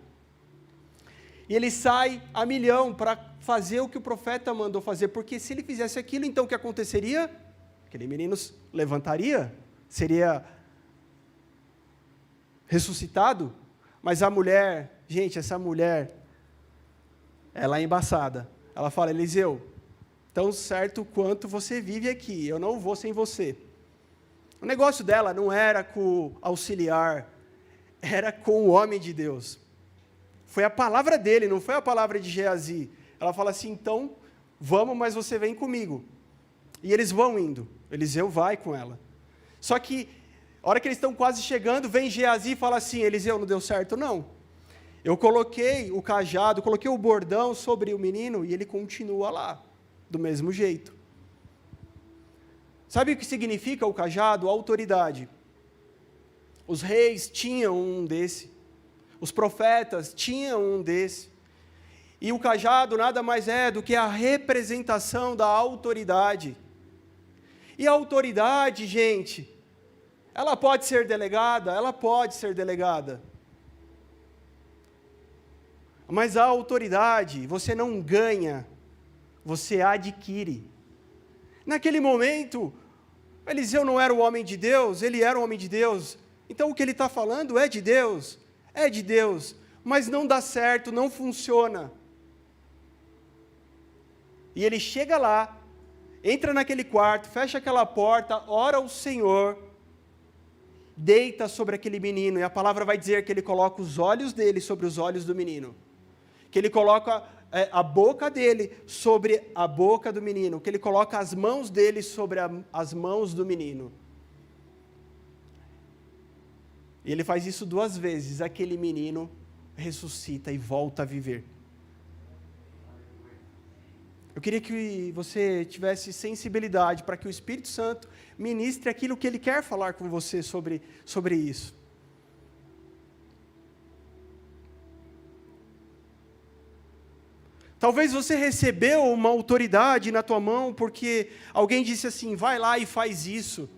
[SPEAKER 1] E ele sai a milhão para fazer o que o profeta mandou fazer, porque se ele fizesse aquilo, então o que aconteceria? Aquele menino levantaria, seria ressuscitado, mas a mulher, gente, essa mulher, ela é embaçada. Ela fala, Eliseu, tão certo quanto você vive aqui, eu não vou sem você. O negócio dela não era com o auxiliar, era com o homem de Deus. Foi a palavra dele, não foi a palavra de Geazi. Ela fala assim, então, vamos, mas você vem comigo. E eles vão indo. Eliseu vai com ela. Só que, a hora que eles estão quase chegando, vem Geazi e fala assim, Eliseu, não deu certo não. Eu coloquei o cajado, coloquei o bordão sobre o menino e ele continua lá, do mesmo jeito. Sabe o que significa o cajado? A autoridade. Os reis tinham um desse. Os profetas tinham um desse. E o cajado nada mais é do que a representação da autoridade. E a autoridade, gente, ela pode ser delegada? Ela pode ser delegada. Mas a autoridade, você não ganha, você adquire. Naquele momento, Eliseu não era o homem de Deus, ele era o homem de Deus. Então o que ele está falando é de Deus, mas não dá certo, não funciona. E ele chega lá, entra naquele quarto, fecha aquela porta, ora ao Senhor, deita sobre aquele menino, e a palavra vai dizer que ele coloca os olhos dele sobre os olhos do menino, que ele coloca a boca dele sobre a boca do menino, que ele coloca as mãos dele sobre as mãos do menino. E ele faz isso 2 vezes, aquele menino ressuscita e volta a viver. Eu queria que você tivesse sensibilidade para que o Espírito Santo ministre aquilo que Ele quer falar com você sobre isso. Talvez você recebeu uma autoridade na tua mão porque alguém disse assim, vai lá e faz isso.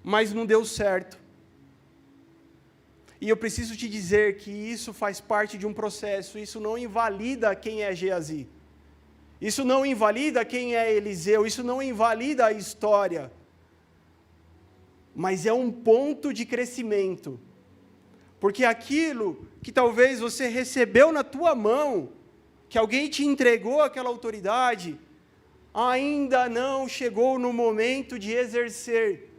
[SPEAKER 1] Mas não deu certo. E eu preciso te dizer que isso faz parte de um processo, isso não invalida quem é Geazi. Isso não invalida quem é Eliseu, isso não invalida a história. Mas é um ponto de crescimento. Porque aquilo que talvez você recebeu na tua mão, que alguém te entregou aquela autoridade, ainda não chegou no momento de exercer.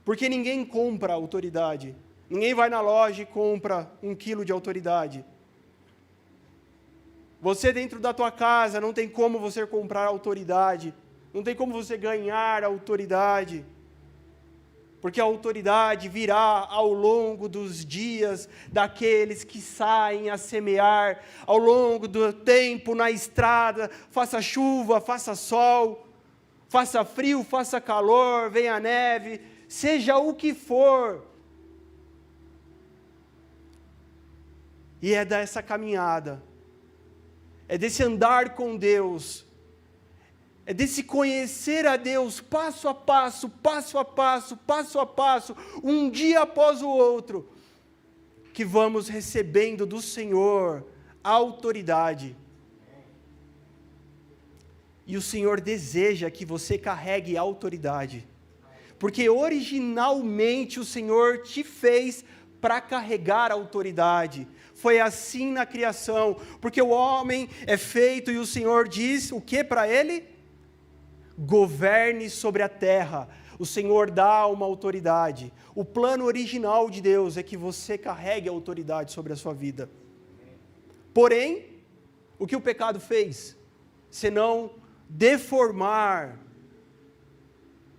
[SPEAKER 1] Porque ninguém compra autoridade. Ninguém vai na loja e compra 1 quilo de autoridade. Você dentro da tua casa, não tem como você comprar autoridade. Não tem como você ganhar autoridade. Porque a autoridade virá ao longo dos dias daqueles que saem a semear, ao longo do tempo na estrada, faça chuva, faça sol, faça frio, faça calor, venha neve, seja o que for. E é dessa caminhada, é desse andar com Deus, é desse conhecer a Deus passo a passo, passo a passo, passo a passo, um dia após o outro, que vamos recebendo do Senhor a autoridade. E o Senhor deseja que você carregue a autoridade. Porque originalmente o Senhor te fez para carregar a autoridade. Foi assim na criação, porque o homem é feito e o Senhor diz o que para ele? Governe sobre a terra. O Senhor dá uma autoridade. O plano original de Deus é que você carregue a autoridade sobre a sua vida. Porém, o que o pecado fez? Senão deformar,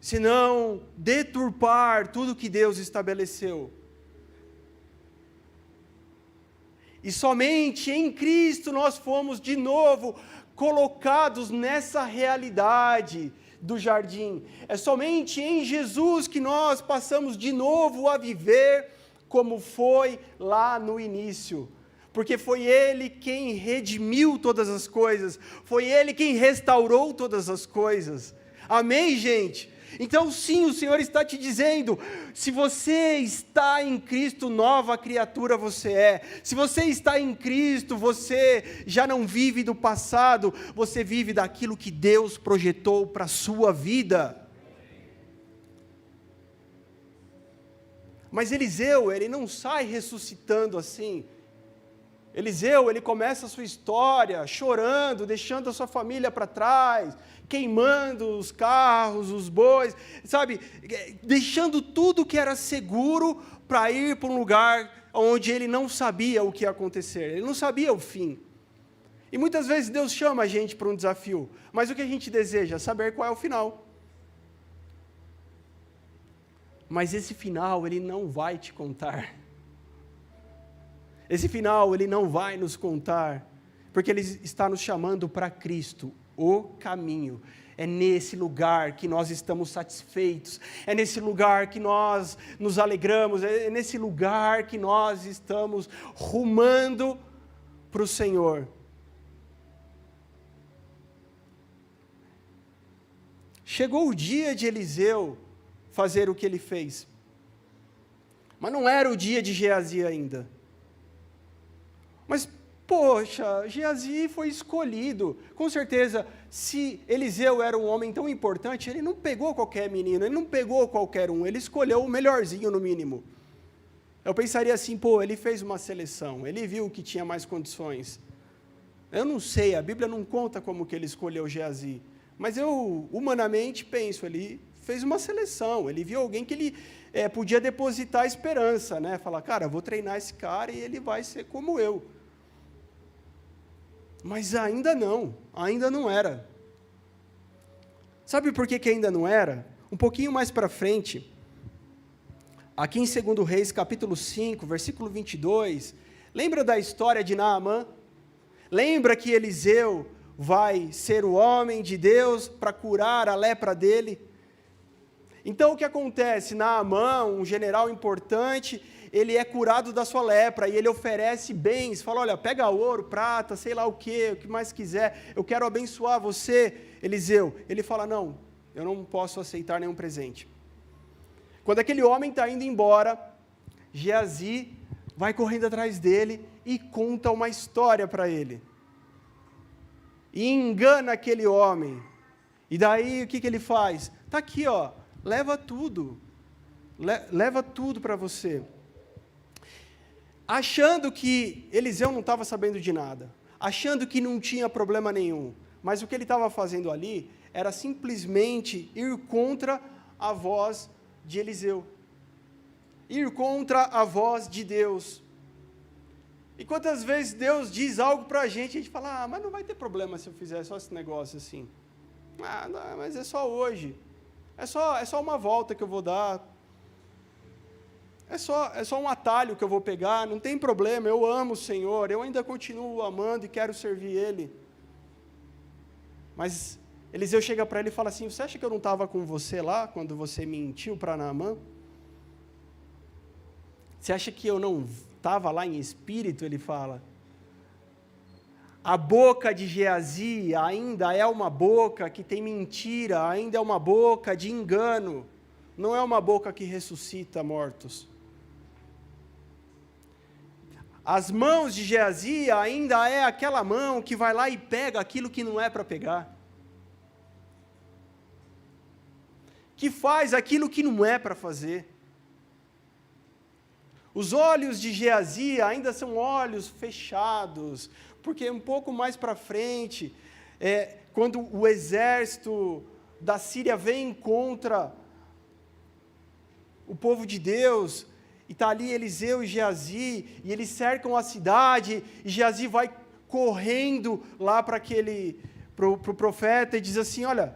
[SPEAKER 1] senão deturpar tudo que Deus estabeleceu. E somente em Cristo nós fomos de novo colocados nessa realidade do jardim. É somente em Jesus que nós passamos de novo a viver como foi lá no início. Porque foi Ele quem redimiu todas as coisas, foi Ele quem restaurou todas as coisas. Amém, gente? Então sim, o Senhor está te dizendo, se você está em Cristo, nova criatura você é. Se você está em Cristo, você já não vive do passado, você vive daquilo que Deus projetou para a sua vida. Mas Eliseu, ele não sai ressuscitando assim. Eliseu, ele começa a sua história chorando, deixando a sua família para trás, queimando os carros, os bois, sabe, deixando tudo que era seguro para ir para um lugar onde ele não sabia o que ia acontecer, ele não sabia o fim. E muitas vezes Deus chama a gente para um desafio, mas o que a gente deseja? Saber qual é o final. Mas esse final ele não vai te contar. Esse final Ele não vai nos contar, porque Ele está nos chamando para Cristo, o caminho. É nesse lugar que nós estamos satisfeitos, é nesse lugar que nós nos alegramos, é nesse lugar que nós estamos rumando para o Senhor. Chegou o dia de Eliseu fazer o que ele fez, mas não era o dia de Geazi ainda. Mas, poxa, Geazi foi escolhido. Com certeza, se Eliseu era um homem tão importante, ele não pegou qualquer menino, ele não pegou qualquer um, ele escolheu o melhorzinho no mínimo. Eu pensaria assim, ele fez uma seleção, ele viu que tinha mais condições. Eu não sei, a Bíblia não conta como que ele escolheu Geazi, mas eu, humanamente, penso, ele fez uma seleção, ele viu alguém que ele podia depositar esperança, né? Falar, cara, eu vou treinar esse cara e ele vai ser como eu. Mas ainda não era. Sabe por que ainda não era? Um pouquinho mais para frente, aqui em 2 Reis, capítulo 5, versículo 22, lembra da história de Naamã? Lembra que Eliseu vai ser o homem de Deus para curar a lepra dele? Então, o que acontece? Naamã, um general importante, ele é curado da sua lepra, e ele oferece bens, fala, olha, pega ouro, prata, sei lá o que mais quiser, eu quero abençoar você, Eliseu. Ele fala, não, eu não posso aceitar nenhum presente. Quando aquele homem está indo embora, Geazi vai correndo atrás dele e conta uma história para ele. E engana aquele homem. E daí, o que ele faz? Está aqui, ó, leva tudo. Leva tudo para você. Achando que Eliseu não estava sabendo de nada. Achando que não tinha problema nenhum. Mas o que ele estava fazendo ali era simplesmente ir contra a voz de Eliseu. Ir contra a voz de Deus. E quantas vezes Deus diz algo para a gente fala, mas não vai ter problema se eu fizer só esse negócio assim. Não, mas é só hoje. É só uma volta que eu vou dar. É só um atalho que eu vou pegar, não tem problema, eu amo o Senhor, eu ainda continuo amando e quero servir Ele. Mas Eliseu chega para ele e fala assim, você acha que eu não estava com você lá, quando você mentiu para Naamã? Você acha que eu não estava lá em espírito? Ele fala. A boca de Geazi ainda é uma boca que tem mentira, ainda é uma boca de engano, não é uma boca que ressuscita mortos. As mãos de Geazi ainda é aquela mão que vai lá e pega aquilo que não é para pegar. Que faz aquilo que não é para fazer. Os olhos de Geazi ainda são olhos fechados, porque um pouco mais para frente, quando o exército da Síria vem contra o povo de Deus, e está ali Eliseu e Geazi, e eles cercam a cidade, e Geazi vai correndo lá para o profeta e diz assim, olha,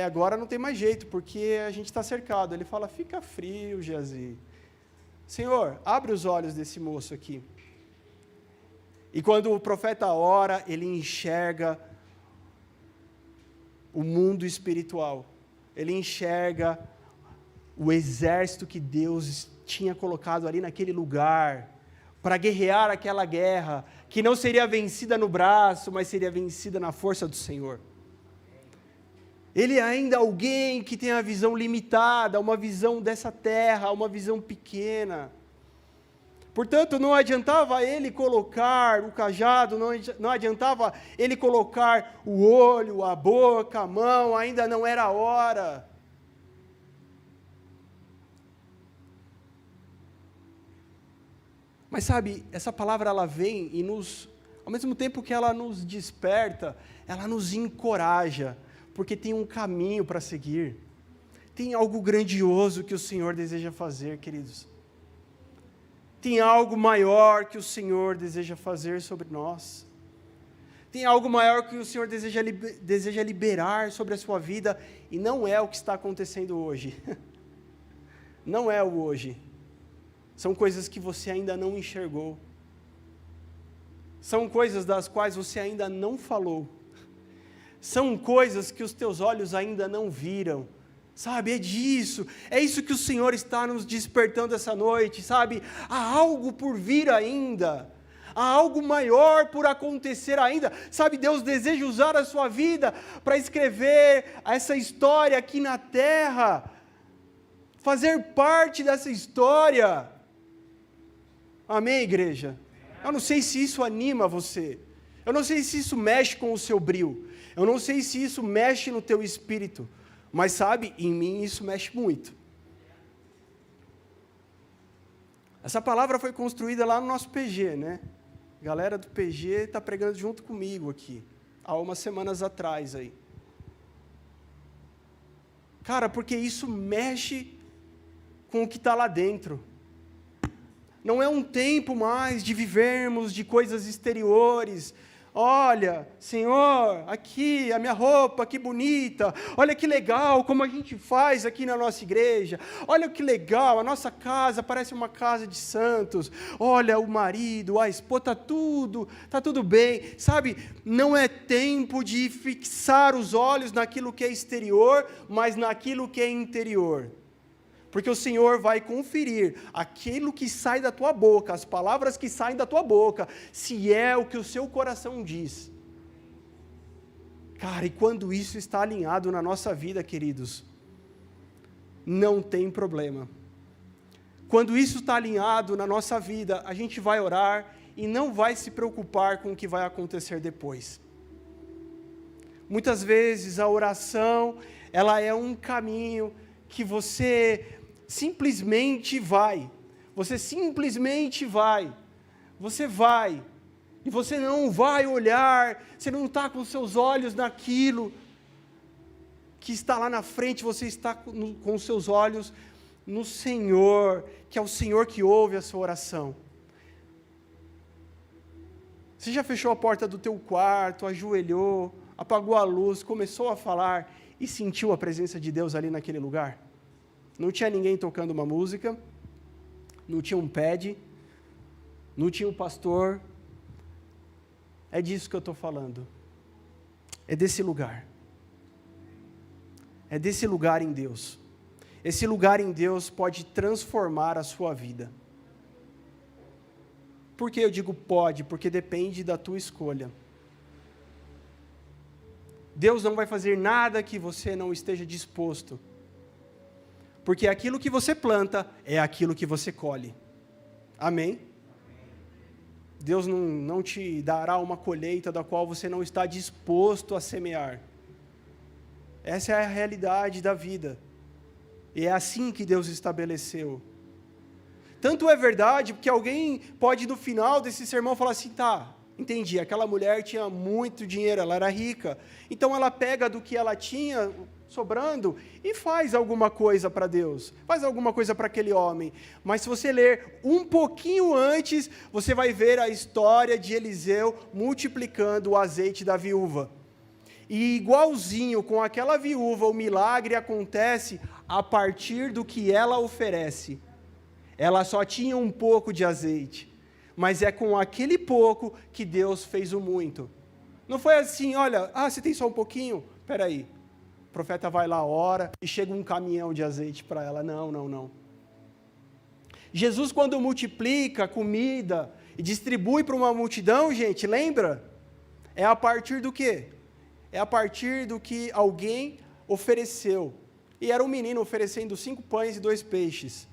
[SPEAKER 1] agora não tem mais jeito, porque a gente está cercado. Ele fala, fica frio, Geazi. Senhor, abre os olhos desse moço aqui. E quando o profeta ora, ele enxerga o mundo espiritual. Ele enxerga o exército que Deus tinha colocado ali naquele lugar, para guerrear aquela guerra, que não seria vencida no braço, mas seria vencida na força do Senhor. Ele é ainda alguém que tem a visão limitada, uma visão dessa terra, uma visão pequena. Portanto, não adiantava ele colocar o cajado, não adiantava ele colocar o olho, a boca, a mão, ainda não era a hora. Mas sabe, essa palavra ela vem e ao mesmo tempo que ela nos desperta, ela nos encoraja, porque tem um caminho para seguir. Tem algo grandioso que o Senhor deseja fazer, queridos. Tem algo maior que o Senhor deseja fazer sobre nós. Tem algo maior que o Senhor deseja liberar sobre a sua vida, e não é o que está acontecendo hoje. Não é o hoje. São coisas que você ainda não enxergou. São coisas das quais você ainda não falou. São coisas que os teus olhos ainda não viram. Sabe, é isso que o Senhor está nos despertando essa noite, sabe? Há algo por vir ainda. Há algo maior por acontecer ainda. Sabe, Deus deseja usar a sua vida para escrever essa história aqui na terra. Fazer parte dessa história. Amém, igreja? Eu não sei se isso anima você. Eu não sei se isso mexe com o seu brio. Eu não sei se isso mexe no teu espírito. Mas sabe, em mim isso mexe muito. Essa palavra foi construída lá no nosso PG, né? A galera do PG está pregando junto comigo aqui, há umas semanas atrás aí. Cara, porque isso mexe com o que está lá dentro. Não é um tempo mais de vivermos de coisas exteriores. Olha, Senhor, aqui a minha roupa, que bonita. Olha que legal como a gente faz aqui na nossa igreja. Olha que legal, a nossa casa parece uma casa de santos. Olha o marido, a esposa, tá tudo bem. Sabe, não é tempo de fixar os olhos naquilo que é exterior, mas naquilo que é interior. Porque o Senhor vai conferir aquilo que sai da tua boca, as palavras que saem da tua boca, se é o que o seu coração diz. Cara, e quando isso está alinhado na nossa vida, queridos, não tem problema. Quando isso está alinhado na nossa vida, a gente vai orar e não vai se preocupar com o que vai acontecer depois. Muitas vezes a oração, ela é um caminho que você simplesmente vai, você vai, e você não vai olhar, você não está com seus olhos naquilo que está lá na frente, você está com os seus olhos no Senhor, que é o Senhor que ouve a sua oração. Você já fechou a porta do teu quarto, ajoelhou, apagou a luz, começou a falar e sentiu a presença de Deus ali naquele lugar? Não tinha ninguém tocando uma música, não tinha um pad, não tinha um pastor. É disso que eu estou falando. É desse lugar. É desse lugar em Deus. Esse lugar em Deus pode transformar a sua vida. Por que eu digo pode? Porque depende da tua escolha. Deus não vai fazer nada que você não esteja disposto. Porque aquilo que você planta é aquilo que você colhe. Amém? Deus não te dará uma colheita da qual você não está disposto a semear. Essa é a realidade da vida. E é assim que Deus estabeleceu. Tanto é verdade que alguém pode no final desse sermão falar assim, tá, entendi, aquela mulher tinha muito dinheiro, ela era rica. Então ela pega do que ela tinha sobrando e faz alguma coisa para Deus, faz alguma coisa para aquele homem. Mas se você ler um pouquinho antes, você vai ver a história de Eliseu multiplicando o azeite da viúva. E igualzinho com aquela viúva, o milagre acontece a partir do que ela oferece. Ela só tinha um pouco de azeite, mas é com aquele pouco que Deus fez o muito. Não foi assim, olha, você tem só um pouquinho? Espera aí. O profeta vai lá, ora, e chega um caminhão de azeite para ela. Não. Jesus, quando multiplica comida e distribui para uma multidão, gente, lembra? É a partir do quê? É a partir do que alguém ofereceu. E era um menino oferecendo 5 pães e 2 peixes.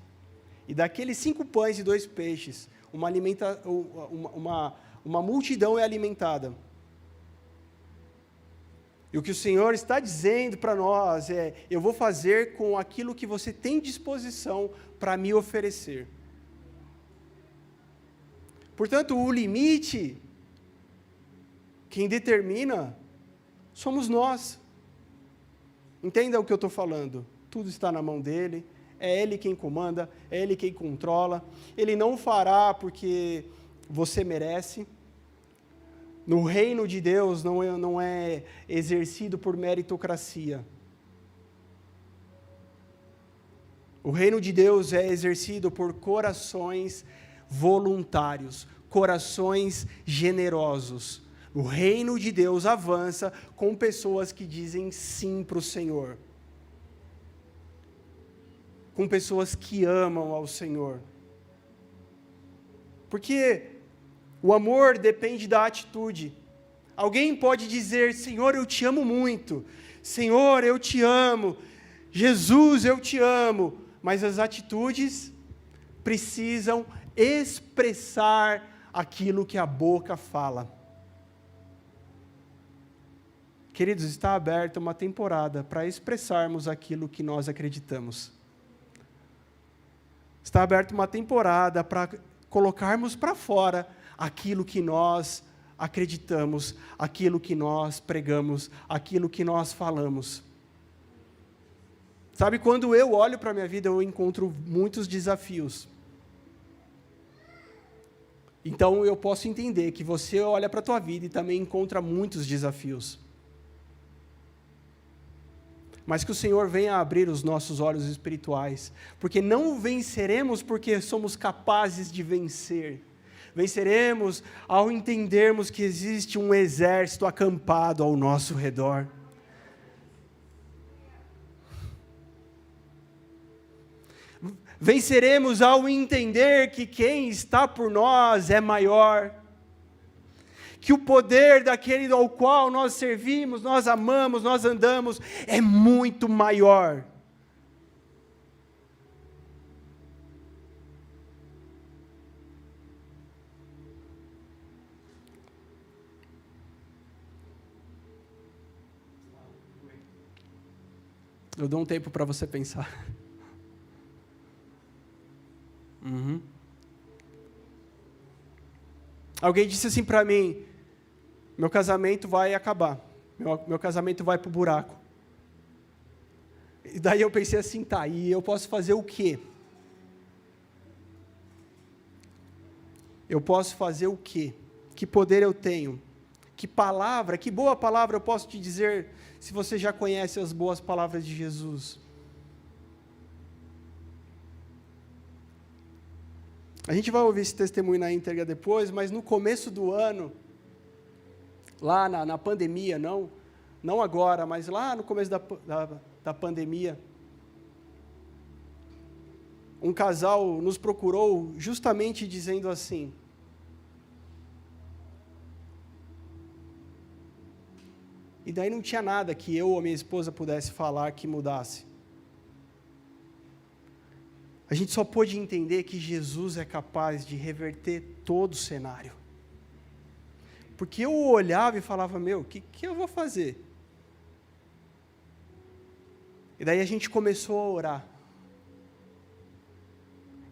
[SPEAKER 1] E daqueles 5 pães e 2 peixes, uma multidão é alimentada. E o que o Senhor está dizendo para nós é, eu vou fazer com aquilo que você tem disposição para me oferecer. Portanto, o limite, quem determina, somos nós. Entenda o que eu estou falando. Tudo está na mão dele, é ele quem comanda, é ele quem controla. Ele não fará porque você merece. No reino de Deus não é exercido por meritocracia. O reino de Deus é exercido por corações voluntários, corações generosos. O reino de Deus avança com pessoas que dizem sim para o Senhor. Com pessoas que amam ao Senhor. Porque o amor depende da atitude. Alguém pode dizer, Senhor, eu te amo muito. Senhor, eu te amo. Jesus, eu te amo. Mas as atitudes precisam expressar aquilo que a boca fala. Queridos, está aberta uma temporada para expressarmos aquilo que nós acreditamos. Está aberta uma temporada para colocarmos para fora aquilo que nós acreditamos, aquilo que nós pregamos, aquilo que nós falamos. Sabe, quando eu olho para a minha vida, eu encontro muitos desafios. Então, eu posso entender que você olha para a tua vida e também encontra muitos desafios. Mas que o Senhor venha abrir os nossos olhos espirituais, porque não venceremos porque somos capazes de vencer. Venceremos ao entendermos que existe um exército acampado ao nosso redor. Venceremos ao entender que quem está por nós é maior, que o poder daquele ao qual nós servimos, nós amamos, nós andamos, é muito maior. Eu dou um tempo para você pensar. Alguém disse assim para mim, meu casamento vai acabar, meu casamento vai para o buraco. E daí eu pensei assim, tá, e eu posso fazer o quê? Eu posso fazer o quê? Que poder eu tenho? Que palavra, que boa palavra eu posso te dizer, se você já conhece as boas palavras de Jesus? A gente vai ouvir esse testemunho na íntegra depois, mas no começo do ano, lá na pandemia, não agora, mas lá no começo da pandemia, um casal nos procurou justamente dizendo assim: e daí não tinha nada que eu ou minha esposa pudesse falar que mudasse. A gente só pôde entender que Jesus é capaz de reverter todo o cenário. Porque eu olhava e falava, o que eu vou fazer? E daí a gente começou a orar.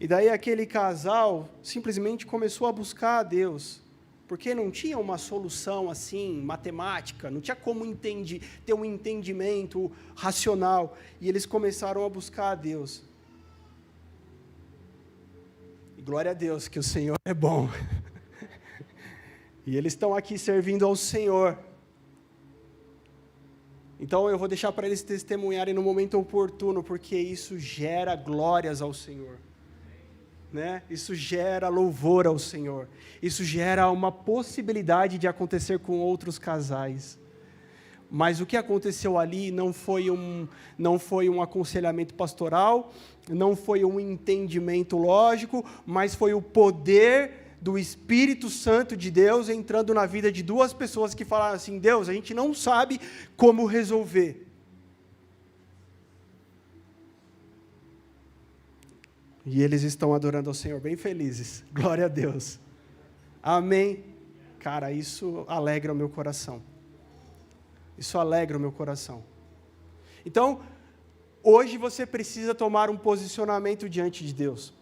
[SPEAKER 1] E daí aquele casal simplesmente começou a buscar a Deus. Porque não tinha uma solução assim, matemática, não tinha como ter um entendimento racional. E eles começaram a buscar a Deus. Glória a Deus, que o Senhor é bom. E eles estão aqui servindo ao Senhor. Então eu vou deixar para eles testemunharem no momento oportuno, porque isso gera glórias ao Senhor. Né? Isso gera louvor ao Senhor. Isso gera uma possibilidade de acontecer com outros casais. Mas o que aconteceu ali não foi um aconselhamento pastoral, não foi um entendimento lógico, mas foi o poder do Espírito Santo de Deus entrando na vida de duas pessoas que falaram assim: Deus, a gente não sabe como resolver. E eles estão adorando ao Senhor bem felizes. Glória a Deus. Amém. Cara, isso alegra o meu coração. Isso alegra o meu coração. Então, hoje você precisa tomar um posicionamento diante de Deus.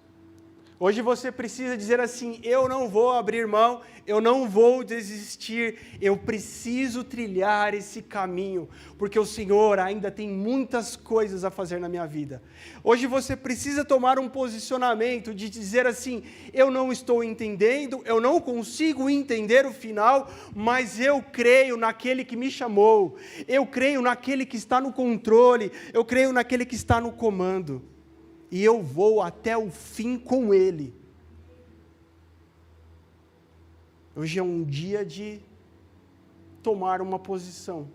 [SPEAKER 1] Hoje você precisa dizer assim: eu não vou abrir mão, eu não vou desistir, eu preciso trilhar esse caminho, porque o Senhor ainda tem muitas coisas a fazer na minha vida. Hoje você precisa tomar um posicionamento de dizer assim: eu não estou entendendo, eu não consigo entender o final, mas eu creio naquele que me chamou, eu creio naquele que está no controle, eu creio naquele que está no comando. E eu vou até o fim com Ele. Hoje é um dia de tomar uma posição.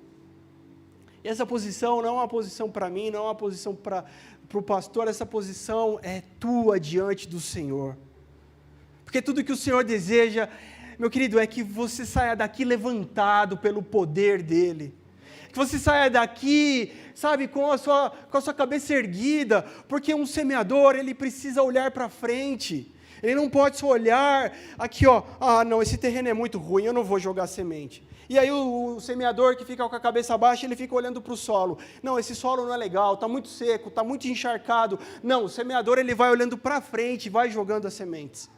[SPEAKER 1] E essa posição não é uma posição para mim, não é uma posição para o pastor, essa posição é tua diante do Senhor. Porque tudo que o Senhor deseja, meu querido, é que você saia daqui levantado pelo poder dEle. Que você saia daqui, sabe, com a sua cabeça erguida, porque um semeador, ele precisa olhar para frente, ele não pode só olhar aqui, não, esse terreno é muito ruim, eu não vou jogar semente. E aí o semeador que fica com a cabeça baixa, ele fica olhando para o solo. Não, esse solo não é legal, está muito seco, está muito encharcado. Não, o semeador, ele vai olhando para frente, vai jogando as sementes.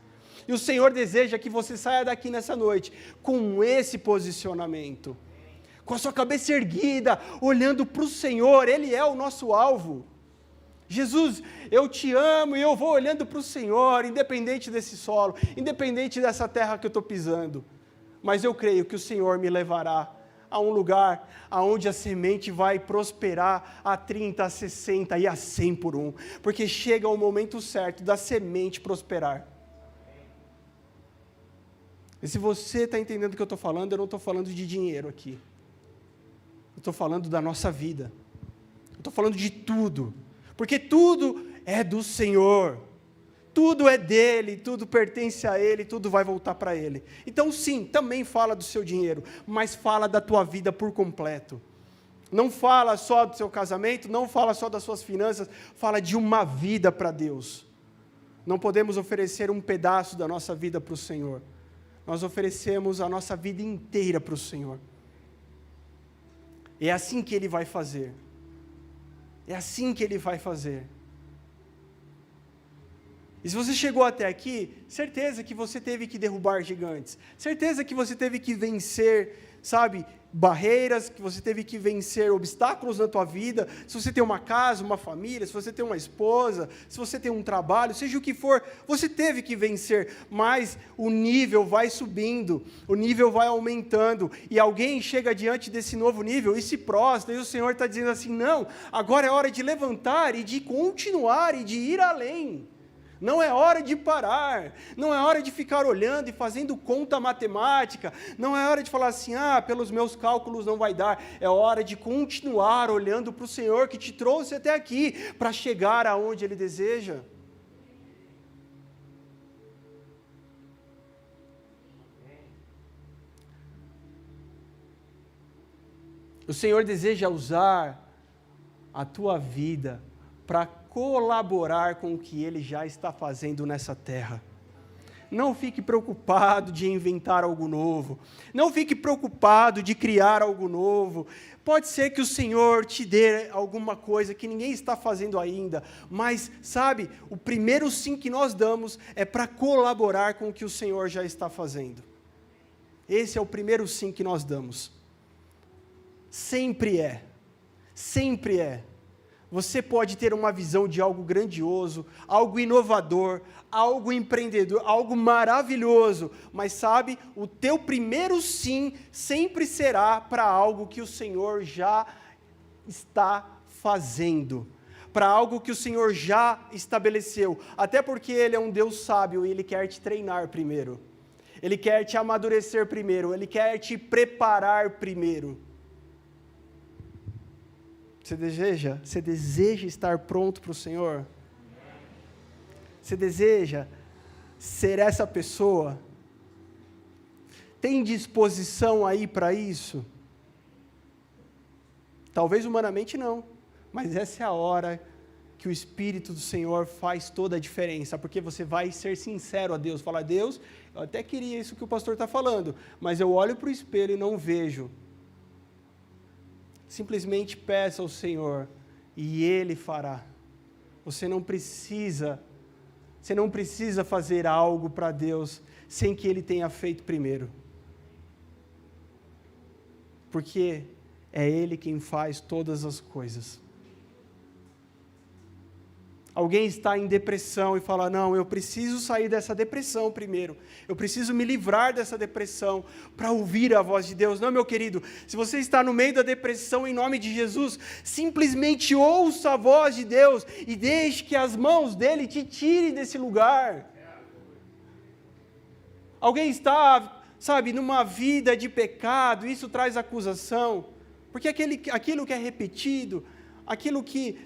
[SPEAKER 1] E o Senhor deseja que você saia daqui nessa noite com esse posicionamento, com a sua cabeça erguida, olhando para o Senhor. Ele é o nosso alvo. Jesus, eu te amo e eu vou olhando para o Senhor, independente desse solo, independente dessa terra que eu estou pisando. Mas eu creio que o Senhor me levará a um lugar onde a semente vai prosperar a 30, a 60 e a 100 por um, porque chega o momento certo da semente prosperar. E se você está entendendo o que eu estou falando, eu não estou falando de dinheiro aqui. Eu estou falando da nossa vida. Eu estou falando de tudo. Porque tudo é do Senhor. Tudo é dele, tudo pertence a ele, tudo vai voltar para ele. Então sim, também fala do seu dinheiro, mas fala da tua vida por completo. Não fala só do seu casamento, não fala só das suas finanças, fala de uma vida para Deus. Não podemos oferecer um pedaço da nossa vida para o Senhor. Nós oferecemos a nossa vida inteira para o Senhor. É assim que Ele vai fazer. É assim que Ele vai fazer. E se você chegou até aqui, certeza que você teve que derrubar gigantes. Certeza que você teve que vencer, barreiras, que você teve que vencer obstáculos na tua vida. Se você tem uma casa, uma família, se você tem uma esposa, se você tem um trabalho, seja o que for, você teve que vencer. Mas o nível vai subindo, o nível vai aumentando, e alguém chega diante desse novo nível e se prostra, e o Senhor está dizendo assim, não, agora é hora de levantar e de continuar e de ir além. Não é hora de parar, não é hora de ficar olhando e fazendo conta matemática, não é hora de falar assim, pelos meus cálculos não vai dar, é hora de continuar olhando para o Senhor que te trouxe até aqui, para chegar aonde Ele deseja. O Senhor deseja usar a tua vida para colaborar com o que Ele já está fazendo nessa terra. Não fique preocupado de inventar algo novo. Não fique preocupado de criar algo novo. Pode ser que o Senhor te dê alguma coisa que ninguém está fazendo ainda, mas, o primeiro sim que nós damos é para colaborar com o que o Senhor já está fazendo. Esse é o primeiro sim que nós damos. Sempre é. Sempre é. Você pode ter uma visão de algo grandioso, algo inovador, algo empreendedor, algo maravilhoso, mas o teu primeiro sim sempre será para algo que o Senhor já está fazendo, para algo que o Senhor já estabeleceu, até porque Ele é um Deus sábio e Ele quer te treinar primeiro, Ele quer te amadurecer primeiro, Ele quer te preparar primeiro. Você deseja estar pronto para o Senhor? Você deseja ser essa pessoa? Tem disposição aí para isso? Talvez humanamente não, mas essa é a hora que o Espírito do Senhor faz toda a diferença, porque você vai ser sincero a Deus, falar, Deus, eu até queria isso que o pastor está falando, mas eu olho para o espelho e não vejo. Simplesmente peça ao Senhor e Ele fará. Você não precisa fazer algo para Deus sem que Ele tenha feito primeiro. Porque é Ele quem faz todas as coisas. Alguém está em depressão e fala, não, eu preciso sair dessa depressão primeiro, eu preciso me livrar dessa depressão para ouvir a voz de Deus. Não, meu querido, se você está no meio da depressão, em nome de Jesus, simplesmente ouça a voz de Deus e deixe que as mãos dEle te tirem desse lugar. Alguém está, numa vida de pecado, isso traz acusação, porque aquilo que é repetido, aquilo que,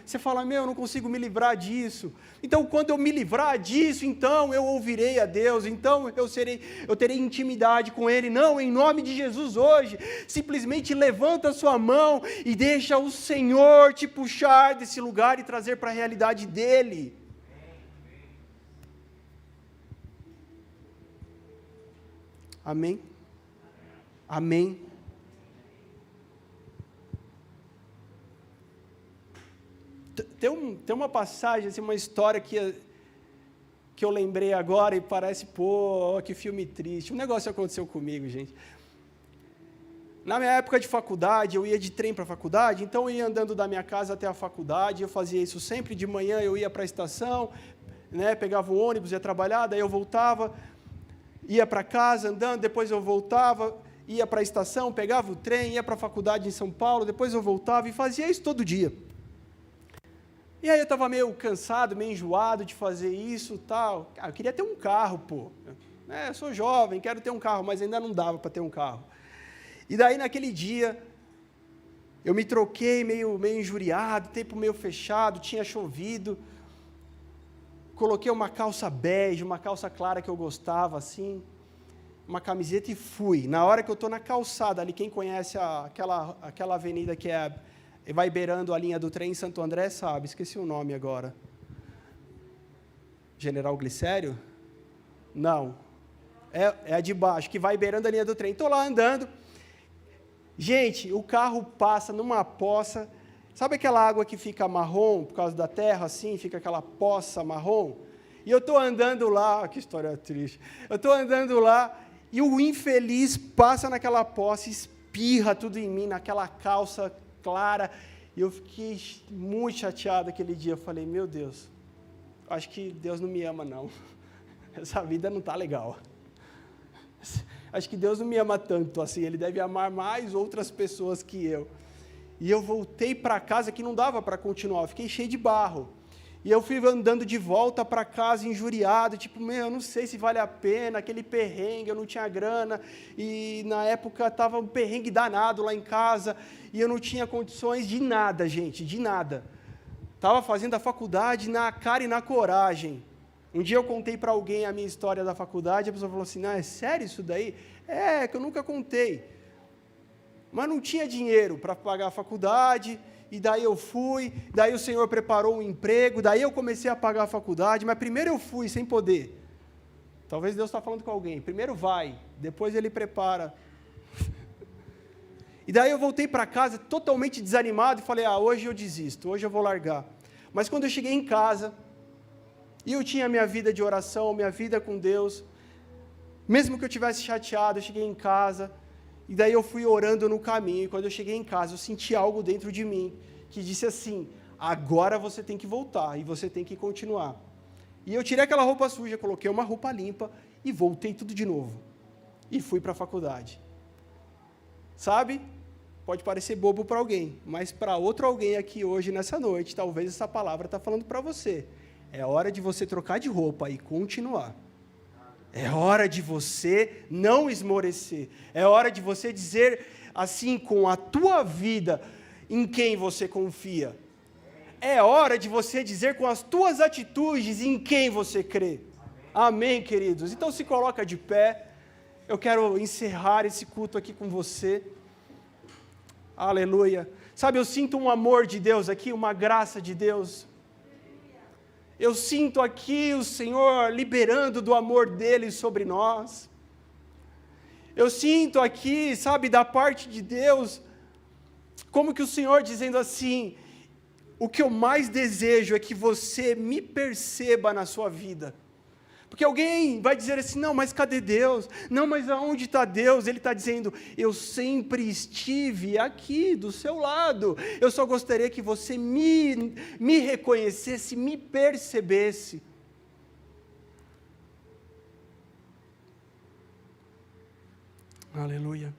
[SPEAKER 1] você fala, eu não consigo me livrar disso. Então, quando eu me livrar disso, então eu ouvirei a Deus, então eu terei intimidade com Ele. Não, em nome de Jesus hoje, simplesmente levanta a sua mão e deixa o Senhor te puxar desse lugar e trazer para a realidade dEle. Amém? Amém? Tem uma passagem, uma história que que eu lembrei agora e parece, pô, que filme triste. Um negócio aconteceu comigo, gente. Na minha época de faculdade, eu ia de trem para a faculdade, então eu ia andando da minha casa até a faculdade, eu fazia isso sempre, de manhã eu ia para a estação, né, pegava o ônibus, ia trabalhar, daí eu voltava, ia para casa andando, depois eu voltava, ia para a estação, pegava o trem, ia para a faculdade em São Paulo, depois eu voltava e fazia isso todo dia. E aí eu estava meio cansado, meio enjoado de fazer isso, tal. Eu queria ter um carro, pô. Eu sou jovem, quero ter um carro, mas ainda não dava para ter um carro. E daí, naquele dia, eu me troquei meio injuriado, tempo meio fechado, tinha chovido. Coloquei uma calça bege, uma calça clara que eu gostava, assim, uma camiseta e fui. Na hora que eu estou na calçada ali, quem conhece aquela avenida que vai beirando a linha do trem em Santo André, sabe, esqueci o nome agora. General Glicério? Não. É a de baixo, que vai beirando a linha do trem. Estou lá andando. Gente, o carro passa numa poça. Sabe aquela água que fica marrom por causa da terra, assim, fica aquela poça marrom? E eu estou andando lá, que história triste. Eu estou andando lá e o infeliz passa naquela poça, espirra tudo em mim, naquela calça clara. E eu fiquei muito chateado aquele dia. Eu falei, meu Deus, acho que Deus não me ama, não. Essa vida não está legal. Acho que Deus não me ama tanto assim, Ele deve amar mais outras pessoas que eu. E eu voltei para casa que não dava para continuar, eu fiquei cheio de barro. E eu fui andando de volta para casa injuriado, tipo, eu não sei se vale a pena, aquele perrengue, eu não tinha grana, e na época estava um perrengue danado lá em casa, e eu não tinha condições de nada, gente, de nada. Estava fazendo a faculdade na cara e na coragem. Um dia eu contei para alguém a minha história da faculdade, a pessoa falou assim, não, é sério isso daí? É, que eu nunca contei. Mas não tinha dinheiro para pagar a faculdade, e daí eu fui, daí o Senhor preparou um emprego, daí eu comecei a pagar a faculdade, mas primeiro eu fui sem poder. Talvez Deus está falando com alguém, primeiro vai, depois Ele prepara. E daí eu voltei para casa totalmente desanimado e falei, hoje eu desisto, hoje eu vou largar. Mas quando eu cheguei em casa, e eu tinha minha vida de oração, minha vida com Deus, mesmo que eu tivesse chateado, eu cheguei em casa, e daí eu fui orando no caminho, e quando eu cheguei em casa, eu senti algo dentro de mim, que disse assim, agora você tem que voltar, e você tem que continuar. E eu tirei aquela roupa suja, coloquei uma roupa limpa, e voltei tudo de novo. E fui para a faculdade. Sabe? Pode parecer bobo para alguém, mas para outro alguém aqui hoje, nessa noite, talvez essa palavra está falando para você. É hora de você trocar de roupa e continuar. É hora de você não esmorecer. É hora de você dizer assim com a tua vida em quem você confia. É hora de você dizer com as tuas atitudes em quem você crê. Amém, queridos? Então se coloca de pé. Eu quero encerrar esse culto aqui com você. Aleluia. Sabe, eu sinto um amor de Deus aqui, uma graça de Deus. Eu sinto aqui o Senhor liberando do amor dEle sobre nós. Eu sinto aqui, sabe, da parte de Deus, como que o Senhor dizendo assim, o que eu mais desejo é que você me perceba na sua vida. Porque alguém vai dizer assim, não, mas cadê Deus? Não, mas aonde está Deus? Ele está dizendo, eu sempre estive aqui, do seu lado. Eu só gostaria que você me reconhecesse, me percebesse. Aleluia.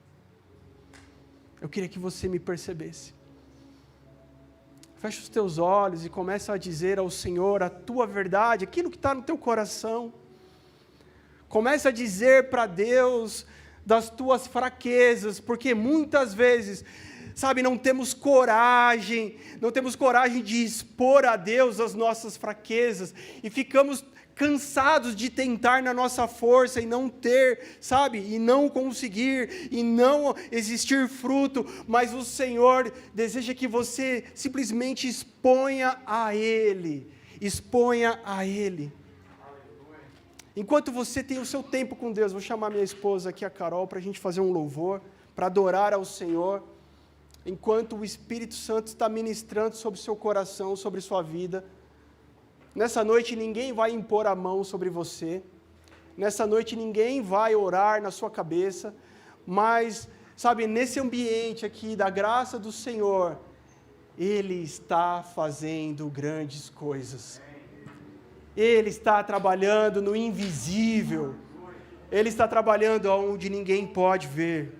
[SPEAKER 1] Eu queria que você me percebesse. Fecha os teus olhos e começa a dizer ao Senhor a tua verdade, aquilo que está no teu coração. Começa a dizer para Deus das tuas fraquezas, porque muitas vezes, sabe, não temos coragem de expor a Deus as nossas fraquezas, e ficamos cansados de tentar na nossa força e não ter, sabe, e não conseguir, e não existir fruto, mas o Senhor deseja que você simplesmente exponha a Ele. Enquanto você tem o seu tempo com Deus, vou chamar minha esposa aqui, a Carol, para a gente fazer um louvor, para adorar ao Senhor, enquanto o Espírito Santo está ministrando sobre o seu coração, sobre sua vida. Nessa noite ninguém vai impor a mão sobre você. Nessa noite ninguém vai orar na sua cabeça. Mas, sabe, nesse ambiente aqui da graça do Senhor, Ele está fazendo grandes coisas. Ele está trabalhando no invisível. Ele está trabalhando onde ninguém pode ver.